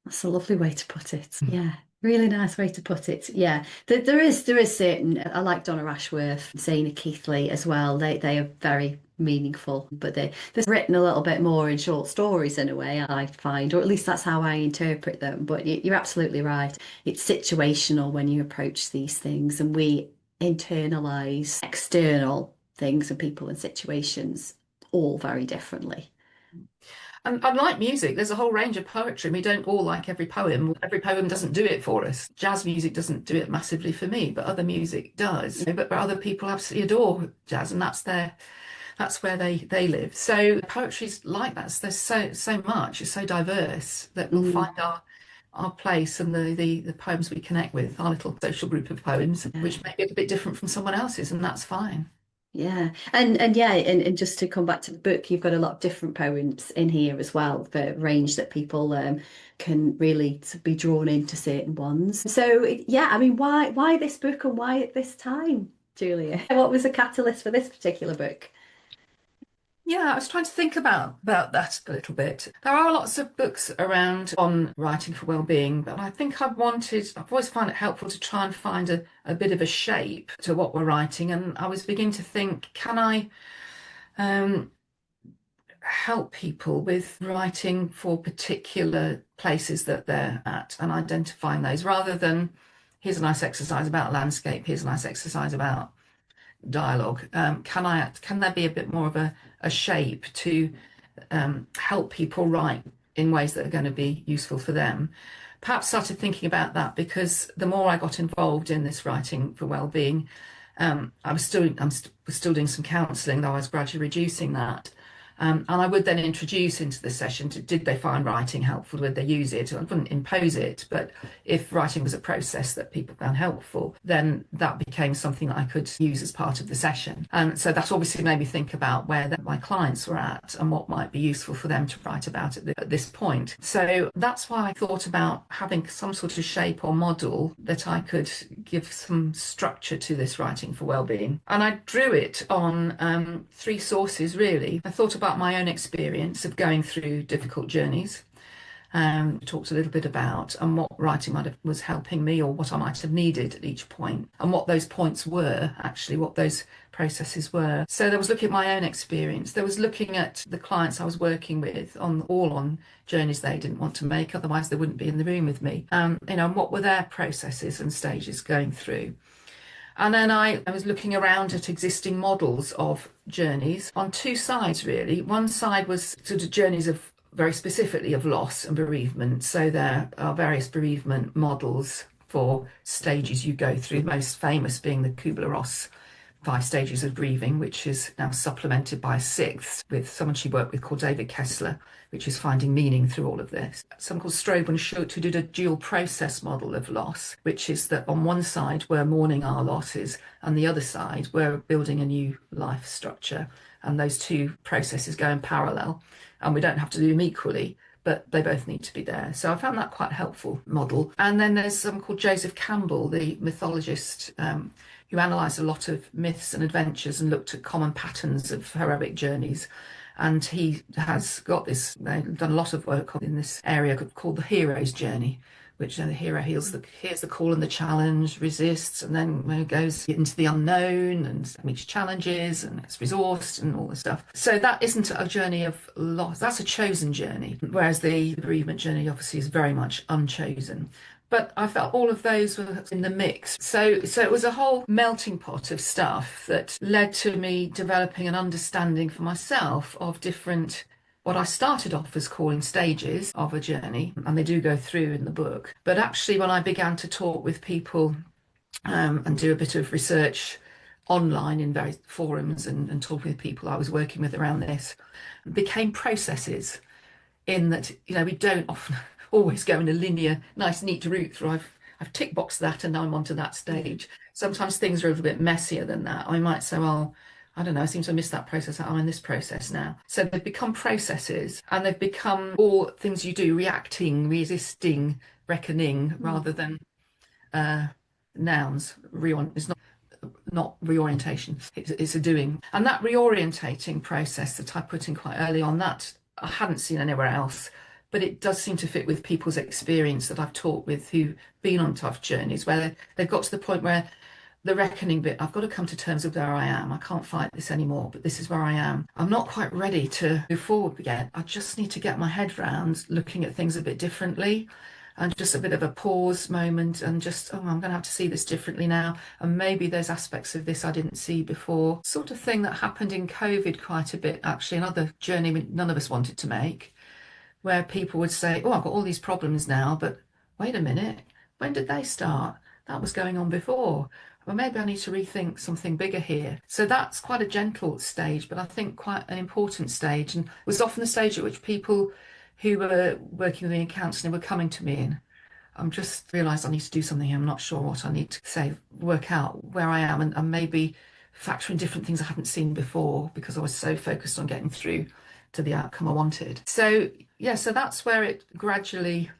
That's a lovely way to put it. Yeah. Really nice way to put it. Yeah. There is certain, I like Donna Ashworth, Zena Keithley as well. They are very meaningful, but they're written a little bit more in short stories in a way, I find, or at least that's how I interpret them. But you're absolutely right. It's situational when you approach these things, and we internalize external things and people and situations all very differently. And unlike music, there's a whole range of poetry. We don't all like every poem. Every poem doesn't do it for us. Jazz music doesn't do it massively for me, but other music does. But other people absolutely adore jazz, and that's where they live. So poetry's like that. So there's so much. It's so diverse that we'll Mm, find our place and the poems we connect with, our little social group of poems, yeah. which may be a bit different from someone else's, and that's fine. Yeah, and yeah, and just to come back to the book, you've got a lot of different poems in here as well, the range that people can really be drawn into certain ones. So yeah, I mean, why this book, and why at this time, Julia? What was the catalyst for this particular book? Yeah, I was trying to think about that a little bit. There are lots of books around on writing for well-being, but I think I've always found it helpful to try and find a bit of a shape to what we're writing. And I was beginning to think, can I um, help people with writing for particular places that they're at and identifying those rather than here's a nice exercise about landscape, here's a nice exercise about dialogue. Can there be a bit more of a shape to help people write in ways that are going to be useful for them? Perhaps started thinking about that because the more I got involved in this writing for well-being, was still doing some counselling, though I was gradually reducing that. And I would then introduce into the session did they find writing helpful? Would they use it? I wouldn't impose it, but if writing was a process that people found helpful, then that became something that I could use as part of the session. And so that obviously made me think about where my clients were at and what might be useful for them to write about at this point. So that's why I thought about having some sort of shape or model that I could give some structure to this writing for well-being. And I drew it on three sources, really. I thought about my own experience of going through difficult journeys, talked a little bit about and what writing was helping me or what I might have needed at each point and what those points were, actually, what those processes were. So there was looking at my own experience. There was looking at the clients I was working with on journeys they didn't want to make, otherwise they wouldn't be in the room with me. And what were their processes and stages going through. And then I was looking around at existing models of journeys on two sides, really. One side was sort of journeys of very specifically of loss and bereavement. So there are various bereavement models for stages you go through, the most famous being the Kubler-Ross 5 stages of grieving, which is now supplemented by a sixth with someone she worked with called David Kessler, which is finding meaning through all of this. Someone called Strobe and Schutt, who did a dual process model of loss, which is that on one side we're mourning our losses and the other side we're building a new life structure. And those two processes go in parallel and we don't have to do them equally, but they both need to be there. So I found that quite a helpful model. And then there's someone called Joseph Campbell, the mythologist, who analysed a lot of myths and adventures and looked at common patterns of heroic journeys. And he has got this, they've done a lot of work in this area called the hero's journey, which the hero hears the call and the challenge, resists, and then goes into the unknown and meets challenges and gets resourced and all this stuff. So that isn't a journey of loss, that's a chosen journey, whereas the bereavement journey obviously is very much unchosen. But I felt all of those were in the mix. So it was a whole melting pot of stuff that led to me developing an understanding for myself of different, what I started off as calling stages of a journey, and they do go through in the book. But actually, when I began to talk with people and do a bit of research online in various forums and talk with people I was working with around this, became processes in that, we don't often always go in a linear, nice, neat route through. I've tick boxed that and now I'm onto that stage. Sometimes things are a little bit messier than that. I might say, well, I don't know, I seem to have missed that process. I'm in this process now. So they've become processes and they've become all things you do, reacting, resisting, reckoning, rather than nouns. It's not reorientation, it's a doing. And that reorientating process that I put in quite early on, that I hadn't seen anywhere else. But it does seem to fit with people's experience that I've talked with who've been on tough journeys, where they've got to the point where the reckoning bit, I've got to come to terms with where I am. I can't fight this anymore, but this is where I am. I'm not quite ready to move forward yet. I just need to get my head round looking at things a bit differently and just a bit of a pause moment and just, I'm going to have to see this differently now. And maybe there's aspects of this I didn't see before. Sort of thing that happened in COVID quite a bit, actually, another journey none of us wanted to make, where people would say, I've got all these problems now, but wait a minute, when did they start? That was going on before. Well, maybe I need to rethink something bigger here. So that's quite a gentle stage, but I think quite an important stage, and was often the stage at which people who were working with me in counselling were coming to me in. I'm just realised I need to do something. I'm not sure what I need to say, work out where I am and maybe factor in different things I hadn't seen before because I was so focused on getting through to the outcome I wanted. So that's where it gradually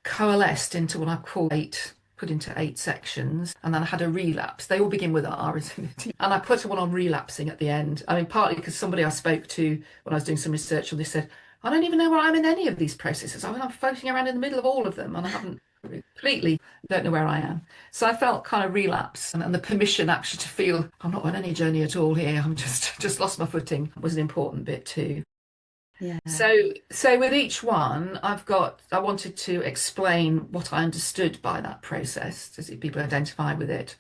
coalesced into what I call 8 put into 8 sections, and then I had a relapse. They all begin with R, isn't it? And I put one on relapsing at the end. I mean, partly because somebody I spoke to when I was doing some research on this said, I don't even know where I am in any of these processes. I mean, I'm floating around in the middle of all of them, and I haven't completely don't know where I am. So I felt kind of relapse, and the permission actually to feel I'm not on any journey at all here. I'm just lost my footing was an important bit too. Yeah. So with each one, I wanted to explain what I understood by that process to see people identify with it.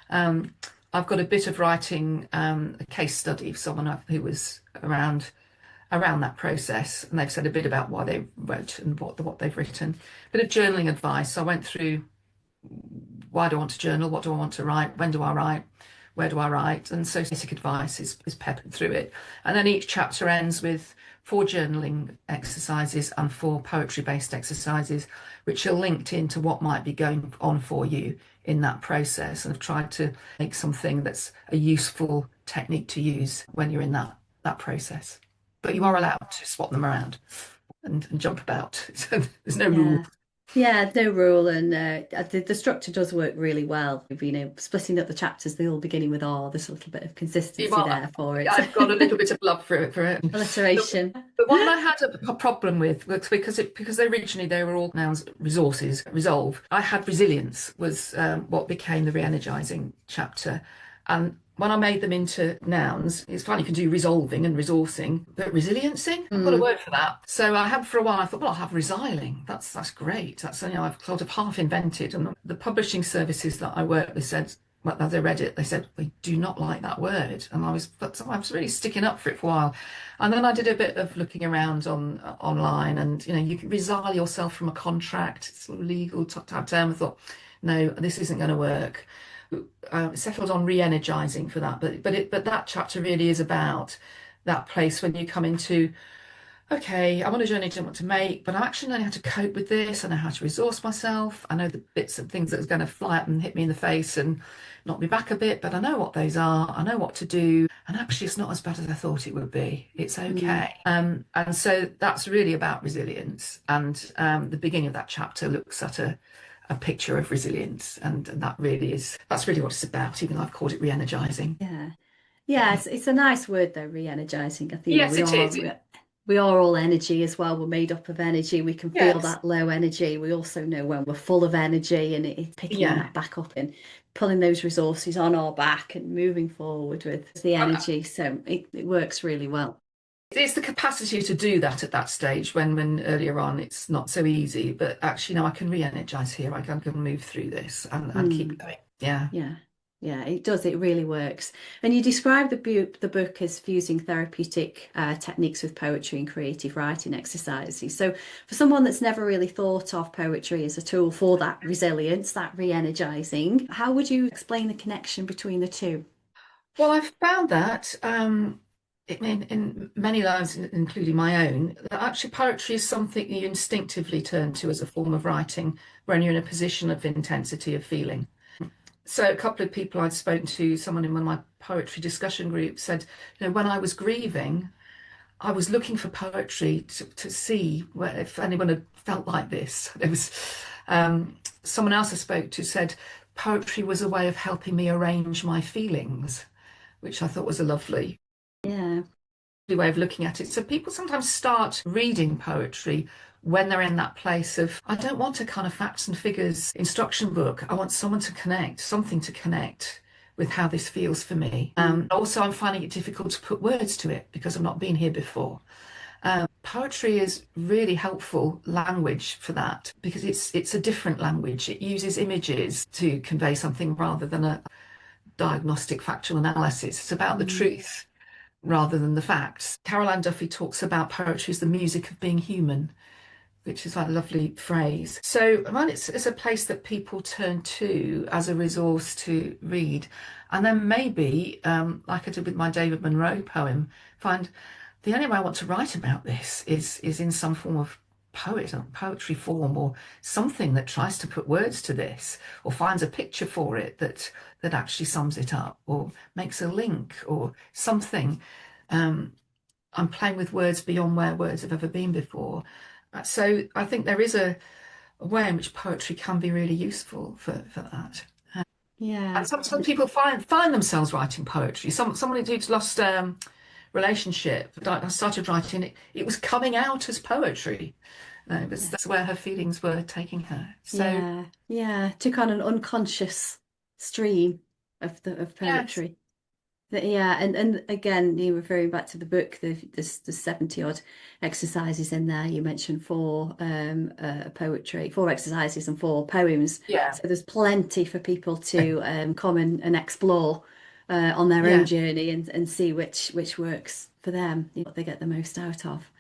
Um, I've got a bit of writing, a case study of someone who was around that process, and they've said a bit about why they wrote and what they've written. A bit of journaling advice. I went through why do I want to journal, what do I want to write, when do I write, where do I write, and so basic advice is peppered through it. And then each chapter ends with 4 journaling exercises and 4 poetry-based exercises, which are linked into what might be going on for you in that process. And I've tried to make something that's a useful technique to use when you're in that process. But you are allowed to swap them around and jump about. So there's no rule. Yeah, no rule, and the structure does work really well. You know, splitting up the chapters, they all beginning with R. There's a little bit of consistency there for it. I've got a little bit of love for it. Alliteration. The one I had a problem with was because originally they were all nouns, resources, resolve. I had resilience was what became the re-energizing chapter, and when I made them into nouns, it's fine, you can do resolving and resourcing, but resiliencing, I've got a word for that. So I had for a while, I thought, well, I'll have resiling. That's great. That's, you know, I've sort of half invented. And the publishing services that I work with said, well, as I read it, they said, we do not like that word. And I was really sticking up for it for a while. And then I did a bit of looking around online, and, you know, you can resile yourself from a contract, it's a legal type term. I thought, no, this isn't going to work. Settled on re-energizing for that, but that chapter really is about that place when you come into, okay, I'm on a journey I don't want to make, but I actually know how to cope with this. I know how to resource myself. I know the bits and things that's going to fly up and hit me in the face and knock me back a bit, but I know what those are. I know what to do, and actually it's not as bad as I thought it would be. It's okay. And so that's really about resilience, and the beginning of that chapter looks at a picture of resilience, and that's really what it's about, even though I've called it re-energizing. Yeah, it's a nice word though, re-energizing. I think yes, it is. We are all energy as well. We're made up of energy. We can feel that low energy. We also know when we're full of energy, and it's picking that back up and pulling those resources on our back and moving forward with the energy. So it works really well. It's the capacity to do that at that stage when earlier on it's not so easy, but actually now I can re-energize here. I can move through this and keep going. Yeah, it does. It really works. And you describe the book as fusing therapeutic techniques with poetry and creative writing exercises. So for someone that's never really thought of poetry as a tool for that resilience, that re-energizing, how would you explain the connection between the two? Well, I've found that in many lives, including my own, that actually poetry is something you instinctively turn to as a form of writing when you're in a position of intensity of feeling. So a couple of people I'd spoken to, someone in one of my poetry discussion groups said, you know, when I was grieving, I was looking for poetry to see if anyone had felt like this. There was someone else I spoke to said poetry was a way of helping me arrange my feelings, which I thought was a lovely way of looking at it. So people sometimes start reading poetry when they're in that place of, I don't want a kind of facts and figures instruction book. I want something to connect with how this feels for me. Also, I'm finding it difficult to put words to it because I've not been here before. Poetry is really helpful language for that because it's a different language. It uses images to convey something rather than a diagnostic factual analysis. It's about the truth rather than the facts. Carol Ann Duffy talks about poetry as the music of being human, which is like a lovely phrase. So it's a place that people turn to as a resource to read. And then maybe, like I did with my David Munro poem, find the only way I want to write about this is in some form of poetry form, or something that tries to put words to this, or finds a picture for it that actually sums it up, or makes a link, or something. I'm playing with words beyond where words have ever been before. So I think there is a way in which poetry can be really useful for that. Yeah. And some people find themselves writing poetry. Someone who's lost relationship, I started writing it. It was coming out as poetry. Yeah. That's where her feelings were taking her. So Yeah. Yeah. Took on an unconscious stream of yes, poetry. Yeah, and again, you referring back to the book, there's 70 odd exercises in there. You mentioned four poetry, four exercises and four poems. yeah, So there's plenty for people to come and explore on their own yeah, journey and see which works for them, what they get the most out of.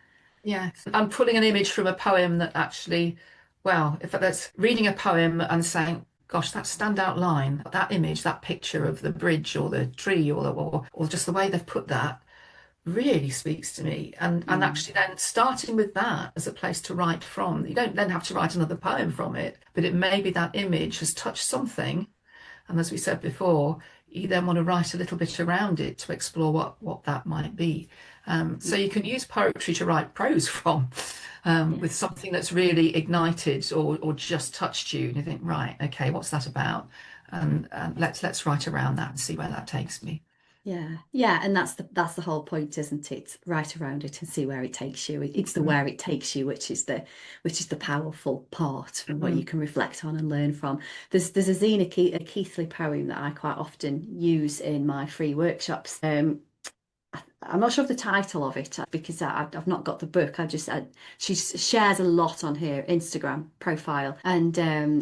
yeah. I'm pulling an image from a poem that actually, well, if that's reading a poem and saying, gosh, that standout line, that image, that picture of the bridge or the tree or just the way they've put that really speaks to me. And Mm, actually then starting with that as a place to write from. You don't then have to write another poem from it, but it may be that image has touched something. And as we said before, you then want to write a little bit around it to explore what that might be. So you can use poetry to write prose from, yeah. with something that's really ignited or just touched you, and you think, right, okay, what's that about? And let's write around that and see where that takes me. Yeah, yeah, and that's the whole point, isn't it? Right around it and see where it takes you. It's the where it takes you, which is the powerful part and what you Mm. can reflect on and learn from. There's a Zena Keithley poem that I quite often use in my free workshops. I'm not sure of the title of it because I've not got the book. She shares a lot on her Instagram profile, and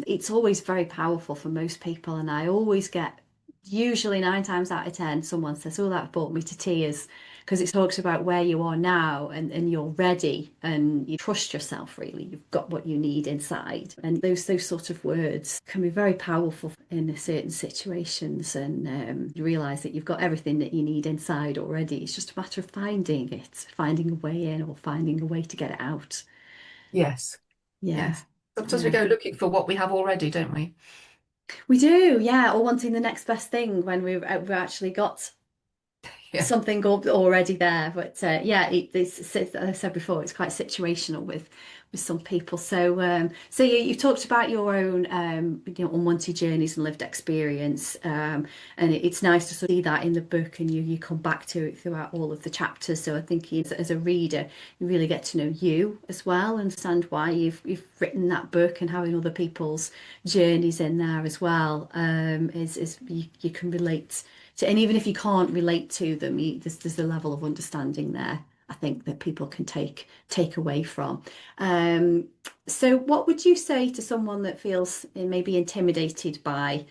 it's always very powerful for most people. And I always get, usually 9 times out of 10, someone says, "Oh, that brought me to tears," because it talks about where you are now and you're ready and you trust yourself. Really, you've got what you need inside, and those sort of words can be very powerful in certain situations. And you realize that you've got everything that you need inside already. It's just a matter of finding it, finding a way in, or finding a way to get it out. Yes, Yeah, yes. Sometimes we yeah. go looking for what we have already, don't we? We do, yeah, or wanting the next best thing when we've actually got Yeah. something already there. But yeah, as I said before, it's quite situational with some people. So you talked about your own unwanted journeys and lived experience, and it's nice to sort of see that in the book, and you come back to it throughout all of the chapters. So I think as a reader, you really get to know you as well, understand why you've written that book, and having other people's journeys in there as well. Is you can relate to, and even if you can't relate to them, there's a level of understanding there, I think, that people can take away from. Um, so what would you say to someone that feels maybe intimidated by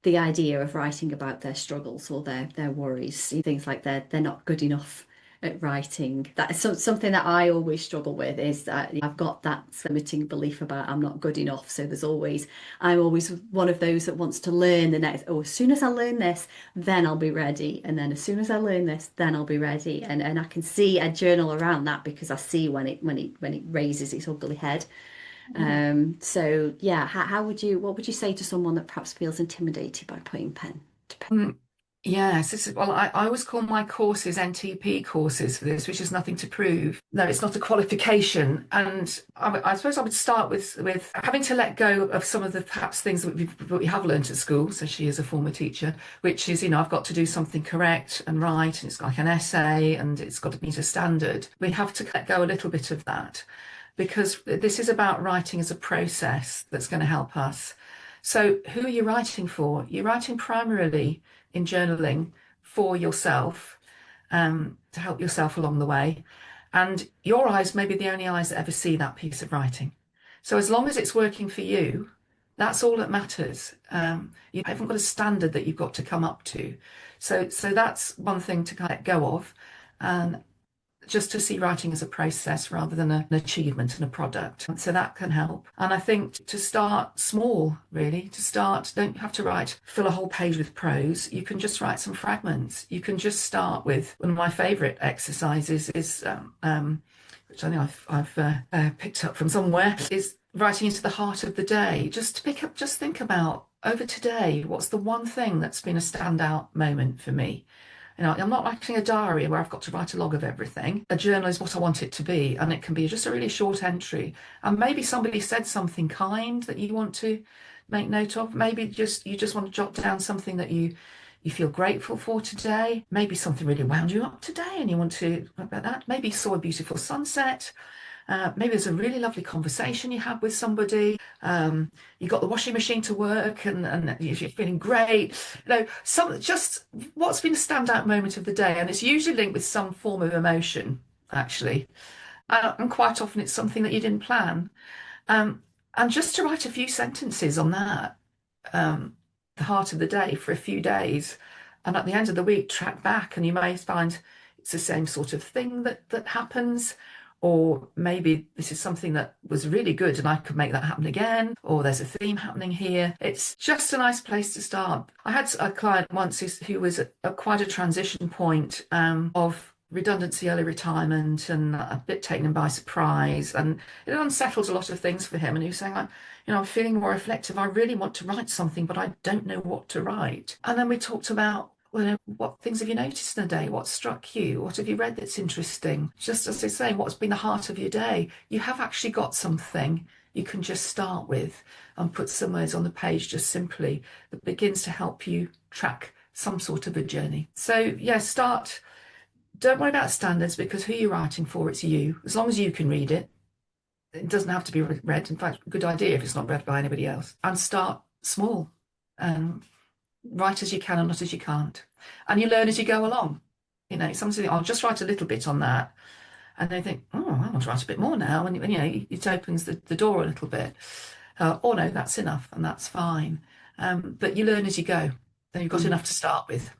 the idea of writing about their struggles or their worries, things like they're not good enough at writing? That is something that I always struggle with, is that I've got that limiting belief about I'm not good enough. So I'm always one of those that wants to learn the next, oh, as soon as I learn this, then I'll be ready. And then as soon as I learn this, then I'll be ready. And I can see a journal around that, because I see when it raises its ugly head. So yeah, what would you say to someone that perhaps feels intimidated by putting pen to paper? Mm, yes, well, I always call my courses NTP courses for this, which is nothing to prove. No, it's not a qualification. And I suppose I would start with having to let go of some of the perhaps things that we have learned at school. So she is a former teacher, which is, I've got to do something correct and right, and it's like an essay, and it's got to meet a standard. We have to let go a little bit of that, because this is about writing as a process that's going to help us. So, who are you writing for? You're writing primarily in journaling for yourself, to help yourself along the way. And your eyes may be the only eyes that ever see that piece of writing. So, as long as it's working for you, that's all that matters. You haven't got a standard that you've got to come up to. So that's one thing to kind of let go of. And just to see writing as a process rather than an achievement and a product. So that can help. And I think to start small, really, don't have to fill a whole page with prose. You can just write some fragments. You can just start with one of my favourite exercises is, which I know I've picked up from somewhere, is writing into the heart of the day. Just think about over today, what's the one thing that's been a standout moment for me? I'm not writing a diary where I've got to write a log of everything. A journal is what I want it to be, and it can be just a really short entry. And maybe somebody said something kind that you want to make note of. Maybe you just want to jot down something that you feel grateful for today. Maybe something really wound you up today and you want to talk about that. Maybe you saw a beautiful sunset. Maybe there's a really lovely conversation you had with somebody. You got the washing machine to work and you're feeling great. Just what's been a standout moment of the day. And it's usually linked with some form of emotion, actually. And quite often it's something that you didn't plan. And just to write a few sentences on that, the heart of the day for a few days, and at the end of the week, track back, and you may find it's the same sort of thing that happens. Or maybe this is something that was really good and I could make that happen again, or there's a theme happening here. It's just a nice place to start. I had a client once who was at quite a transition point of redundancy, early retirement, and a bit taken him by surprise. And it unsettled a lot of things for him. And he was saying, like, I'm feeling more reflective. I really want to write something, but I don't know what to write. And then we talked about, well, what things have you noticed in a day? What struck you? What have you read that's interesting? Just as I say, what's been the heart of your day? You have actually got something you can just start with and put some words on the page just simply that begins to help you track some sort of a journey. So yeah, don't worry about standards, because who you're writing for, it's you. As long as you can read it, it doesn't have to be read. In fact, good idea if it's not read by anybody else. And start small. Write as you can and not as you can't. And you learn as you go along. Sometimes I'll just write a little bit on that. And they think, oh, I want to write a bit more now. And it opens the door a little bit. Or no, that's enough and that's fine. But you learn as you go. Then you've got enough to start with.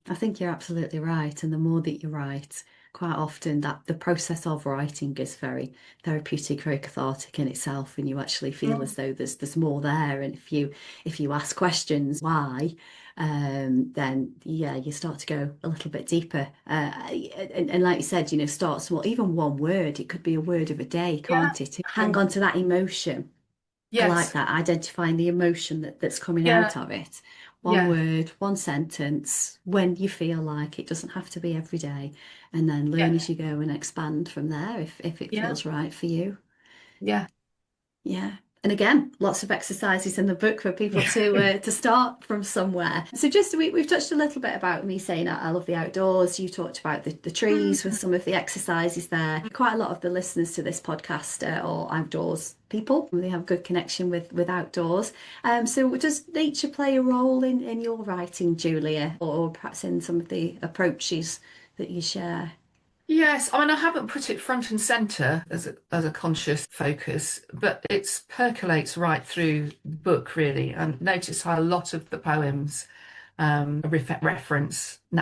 I think you're absolutely right. And the more that you write, quite often that the process of writing is very therapeutic, very cathartic in itself, and you actually feel as though there's more there. And if you ask questions why, then yeah, you start to go a little bit deeper. And like you said, start small. Even one word, it could be a word of a day, can't it? Hang on to that emotion. I like Yes. that, identifying the emotion that's coming Yeah. out of it. One Yeah. word, one sentence, when you feel like it. Doesn't have to be every day. And then learn Yeah. as you go and expand from there if it Yeah. feels right for you. Yeah. Yeah. And again, lots of exercises in the book for people to start from somewhere. So we've touched a little bit about me saying I love the outdoors. You talked about the trees with some of the exercises there. Quite a lot of the listeners to this podcast are all outdoors people. They have good connection with outdoors. So does nature play a role in your writing, Julia, or perhaps in some of the approaches that you share? Yes, I mean, I haven't put it front and center as a conscious focus, but it percolates right through the book, really. And notice how a lot of the poems reference the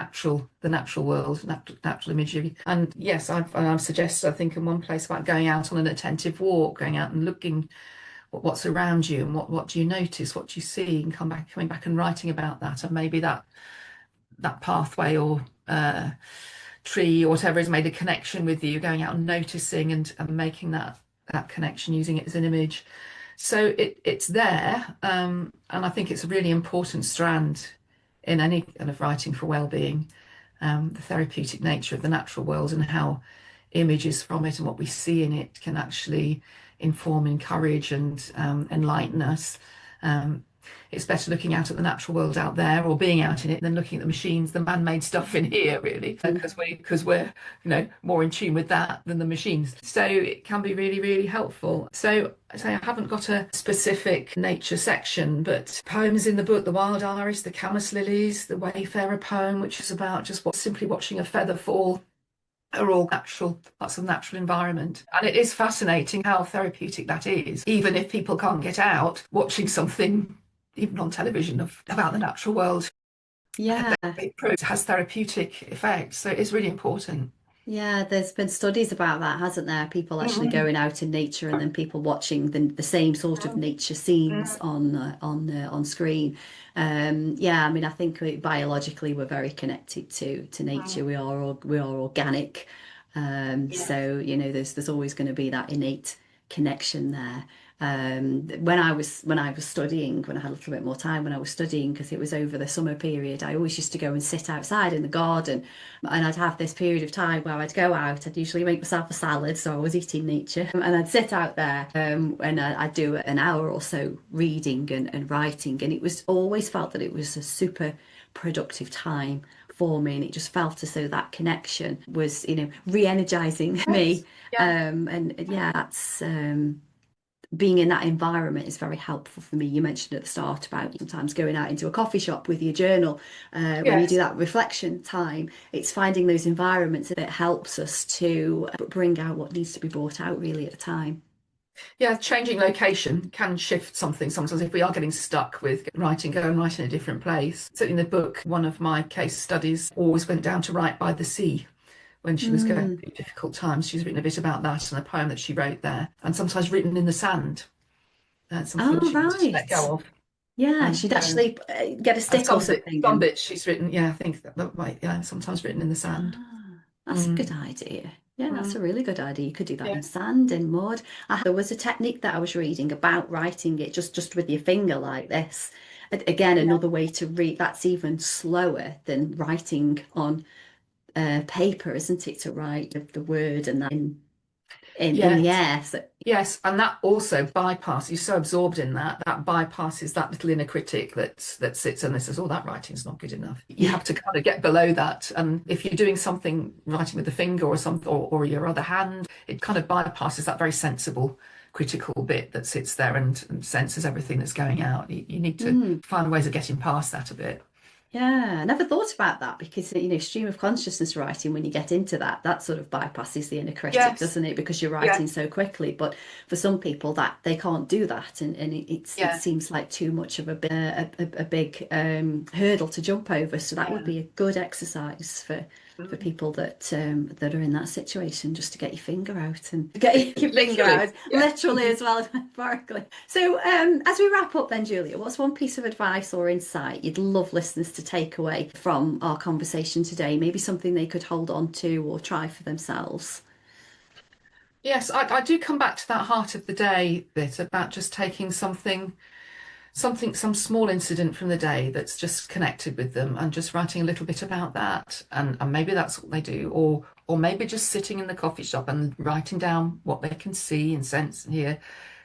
natural world, natural imagery. And yes, I've suggested, I think, in one place about going out on an attentive walk, going out and looking what's around you and what do you notice, what do you see, and coming back and writing about that, and maybe that pathway or tree or whatever has made a connection with you, going out and noticing and making that connection, using it as an image. So it's there, and I think it's a really important strand in any kind of writing for well-being, the therapeutic nature of the natural world and how images from it and what we see in it can actually inform, encourage, and enlighten us. It's better looking out at the natural world out there or being out in it than looking at the machines, the man-made stuff in here, really, because we're more in tune with that than the machines. So it can be really, really helpful. So I haven't got a specific nature section, but poems in the book, The Wild Iris, The Camas Lilies, The Wayfarer poem, which is about just simply watching a feather fall, are all natural, parts of natural environment. And it is fascinating how therapeutic that is, even if people can't get out, watching something even on television about the natural world. Yeah. It has therapeutic effects, so it's really important. Yeah, there's been studies about that, hasn't there? People actually going out in nature and then people watching the same sort of nature scenes on screen. Yeah, I mean, I think biologically we're very connected to nature. We are organic. So there's always going to be that innate connection there. When I was studying, when I had a little bit more time when I was studying, because it was over the summer period, I always used to go and sit outside in the garden, and I'd have this period of time where I'd go out. I'd usually make myself a salad, so I was eating nature, and I'd sit out there, and I'd do an hour or so reading and writing, and it was always felt that it was a super productive time for me, and it just felt as though that connection was, re-energizing me. Yes. Yeah. And yeah, that's being in that environment is very helpful for me. You mentioned at the start about sometimes going out into a coffee shop with your journal. When you do Yes. that reflection time, it's finding those environments that helps us to bring out what needs to be brought out really at the time. Yeah, changing location can shift something sometimes if we are getting stuck with writing, go and write in a different place. So in the book, one of my case studies always went down to write by the sea when she was going Mm. through difficult times. She's written a bit about that and a poem that she wrote there, and sometimes written in the sand. Something Oh, she wanted to let right. go of. Yeah, And she'd actually get a stick or something some and bits she's written, yeah, I think that might, yeah, sometimes written in the sand. that's a good Mm, idea. Yeah, that's mm, a really good idea. You could do that in yeah, sand, in mud. There was a technique that I was reading about writing it just with your finger like this. Again, yeah, another way to read that's even slower than writing on paper, isn't it? To write the word and that in the yes. air. So, Yes, and that also bypasses, you're so absorbed in that, that bypasses that little inner critic that sits and says, oh, that writing's not good enough. You yeah. have to kind of get below that. And if you're doing something, writing with the finger or something, or your other hand, it kind of bypasses that very sensible, critical bit that sits there and senses everything that's going out. You need to Mm. find ways of getting past that a bit. Yeah, I never thought about that because, stream of consciousness writing, when you get into that, that sort of bypasses the inner critic, Yes, doesn't it? Because you're yeah, writing so quickly. But for some people, that they can't do that, and it yeah, seems like too much of a big hurdle to jump over. So that would yeah. be a good exercise for Mm. people that are in that situation, just to get your finger out and get your finger Literally, out, yeah. literally as well as metaphorically. So, as we wrap up, then, Julia, what's one piece of advice or insight you'd love listeners to take away from our conversation today? Maybe something they could hold on to or try for themselves. Yes, I do come back to that heart of the day bit about just taking some small incident from the day that's just connected with them and just writing a little bit about that. And maybe that's what they do. Or maybe just sitting in the coffee shop and writing down what they can see and sense and hear,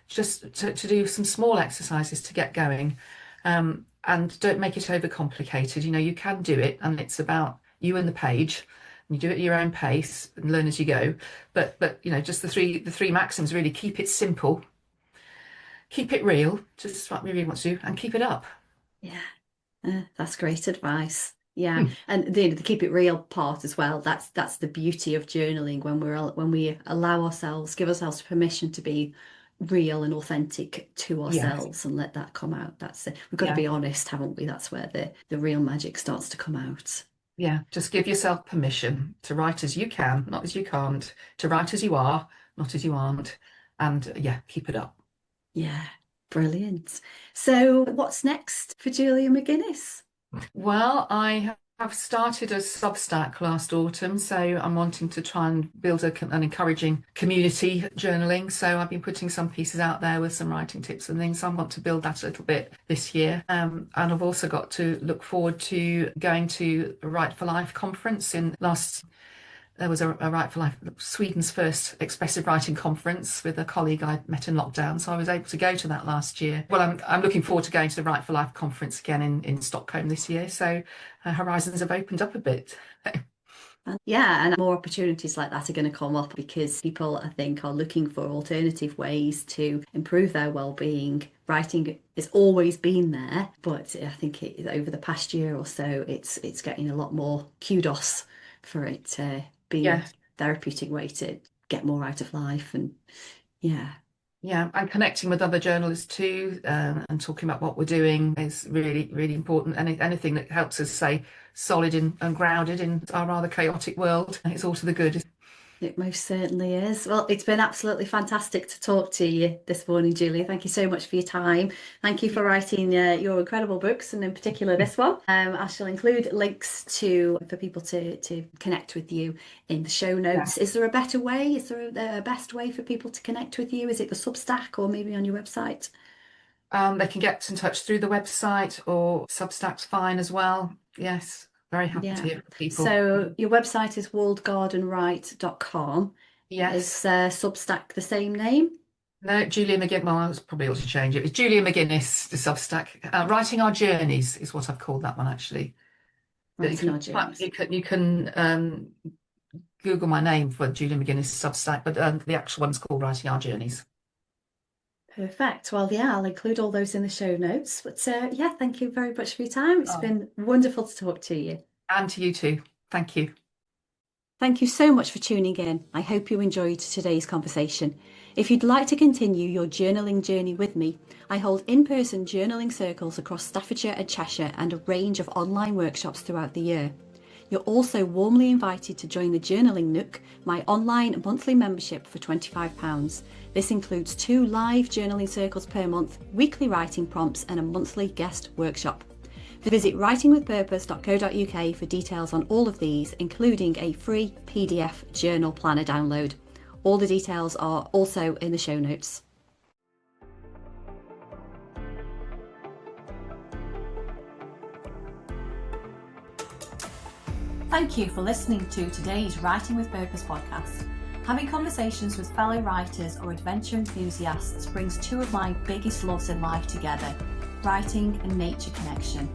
just to do some small exercises to get going. And don't make it overcomplicated. You can do it, and it's about you and the page. You do it at your own pace and learn as you go. But just the three maxims really: keep it simple, keep it real, just what we really want to do, and keep it up. Yeah, that's great advice. Yeah, Hmm. and the keep it real part as well. That's the beauty of journaling, when we allow ourselves, give ourselves permission to be real and authentic to Yes. ourselves and let that come out. That's it. We've got to Yeah. be honest, haven't we? That's where the real magic starts to come out. Yeah. Just give yourself permission to write as you can, not as you can't, to write as you are, not as you aren't. And yeah, keep it up. Yeah, brilliant. So, what's next for Julia McGuinness? Well, I have started a Substack last autumn, so I'm wanting to try and build an encouraging community journaling. So I've been putting some pieces out there with some writing tips and things. So I want to build that a little bit this year. And I've also got to look forward to going to a Write for Life conference in last there was a Write for Life, Sweden's first expressive writing conference with a colleague I met in lockdown. So I was able to go to that last year. Well, I'm looking forward to going to the Write for Life conference again in Stockholm this year. So horizons have opened up a bit. And yeah, and more opportunities like that are going to come up because people, I think, are looking for alternative ways to improve their well-being. Writing has always been there, but I think over the past year or so, it's getting a lot more kudos for it being a Yeah, therapeutic way to get more out of life. And yeah, yeah, and connecting with other journalists too, and talking about what we're doing is really, really important. Anything that helps us stay solid and grounded in our rather chaotic world, it's all to the good. It most certainly is. Well, it's been absolutely fantastic to talk to you this morning, Julia. Thank you so much for your time. Thank you for writing your incredible books, and in particular this one. I shall include links for people to connect with you in the show notes. Is there a better way? Is there a best way for people to connect with you? Is it the Substack or maybe on your website? They can get in touch through the website, or Substack's fine as well. Yes, very happy to hear from people. So your website is walled.gardenwrite.com. Yes. Is Substack the same name? No, Julia McGuinness. Well, I was probably ought to change it. It's Julia McGuinness, the Substack. Writing Our Journeys is what I've called that one, actually. Writing Our Journeys. You can Google my name for Julia McGuinness Substack, but the actual one's called Writing Our Journeys. Perfect. Well, yeah, I'll include all those in the show notes. But yeah, thank you very much for your time. It's been wonderful to talk to you. And to you too. Thank you. Thank you so much for tuning in. I hope you enjoyed today's conversation. If you'd like to continue your journaling journey with me, I hold in-person journaling circles across Staffordshire and Cheshire and a range of online workshops throughout the year. You're also warmly invited to join the Journaling Nook, my online monthly membership for £25. This includes 2 live journaling circles per month, weekly writing prompts and a monthly guest workshop. Visit writingwithpurpose.co.uk for details on all of these, including a free PDF journal planner download. All the details are also in the show notes. Thank you for listening to today's Writing with Purpose podcast. Having conversations with fellow writers or adventure enthusiasts brings 2 of my biggest loves in life together, writing and nature connection.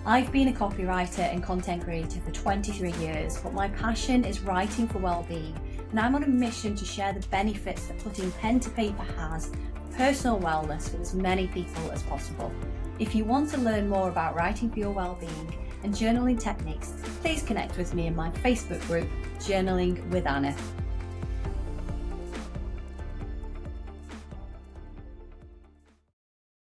I've been a copywriter and content creator for 23 years, but my passion is writing for well-being, and I'm on a mission to share the benefits that putting pen to paper has for personal wellness with as many people as possible. If you want to learn more about writing for your well-being and journaling techniques, please connect with me in my Facebook group, Journaling with Anna.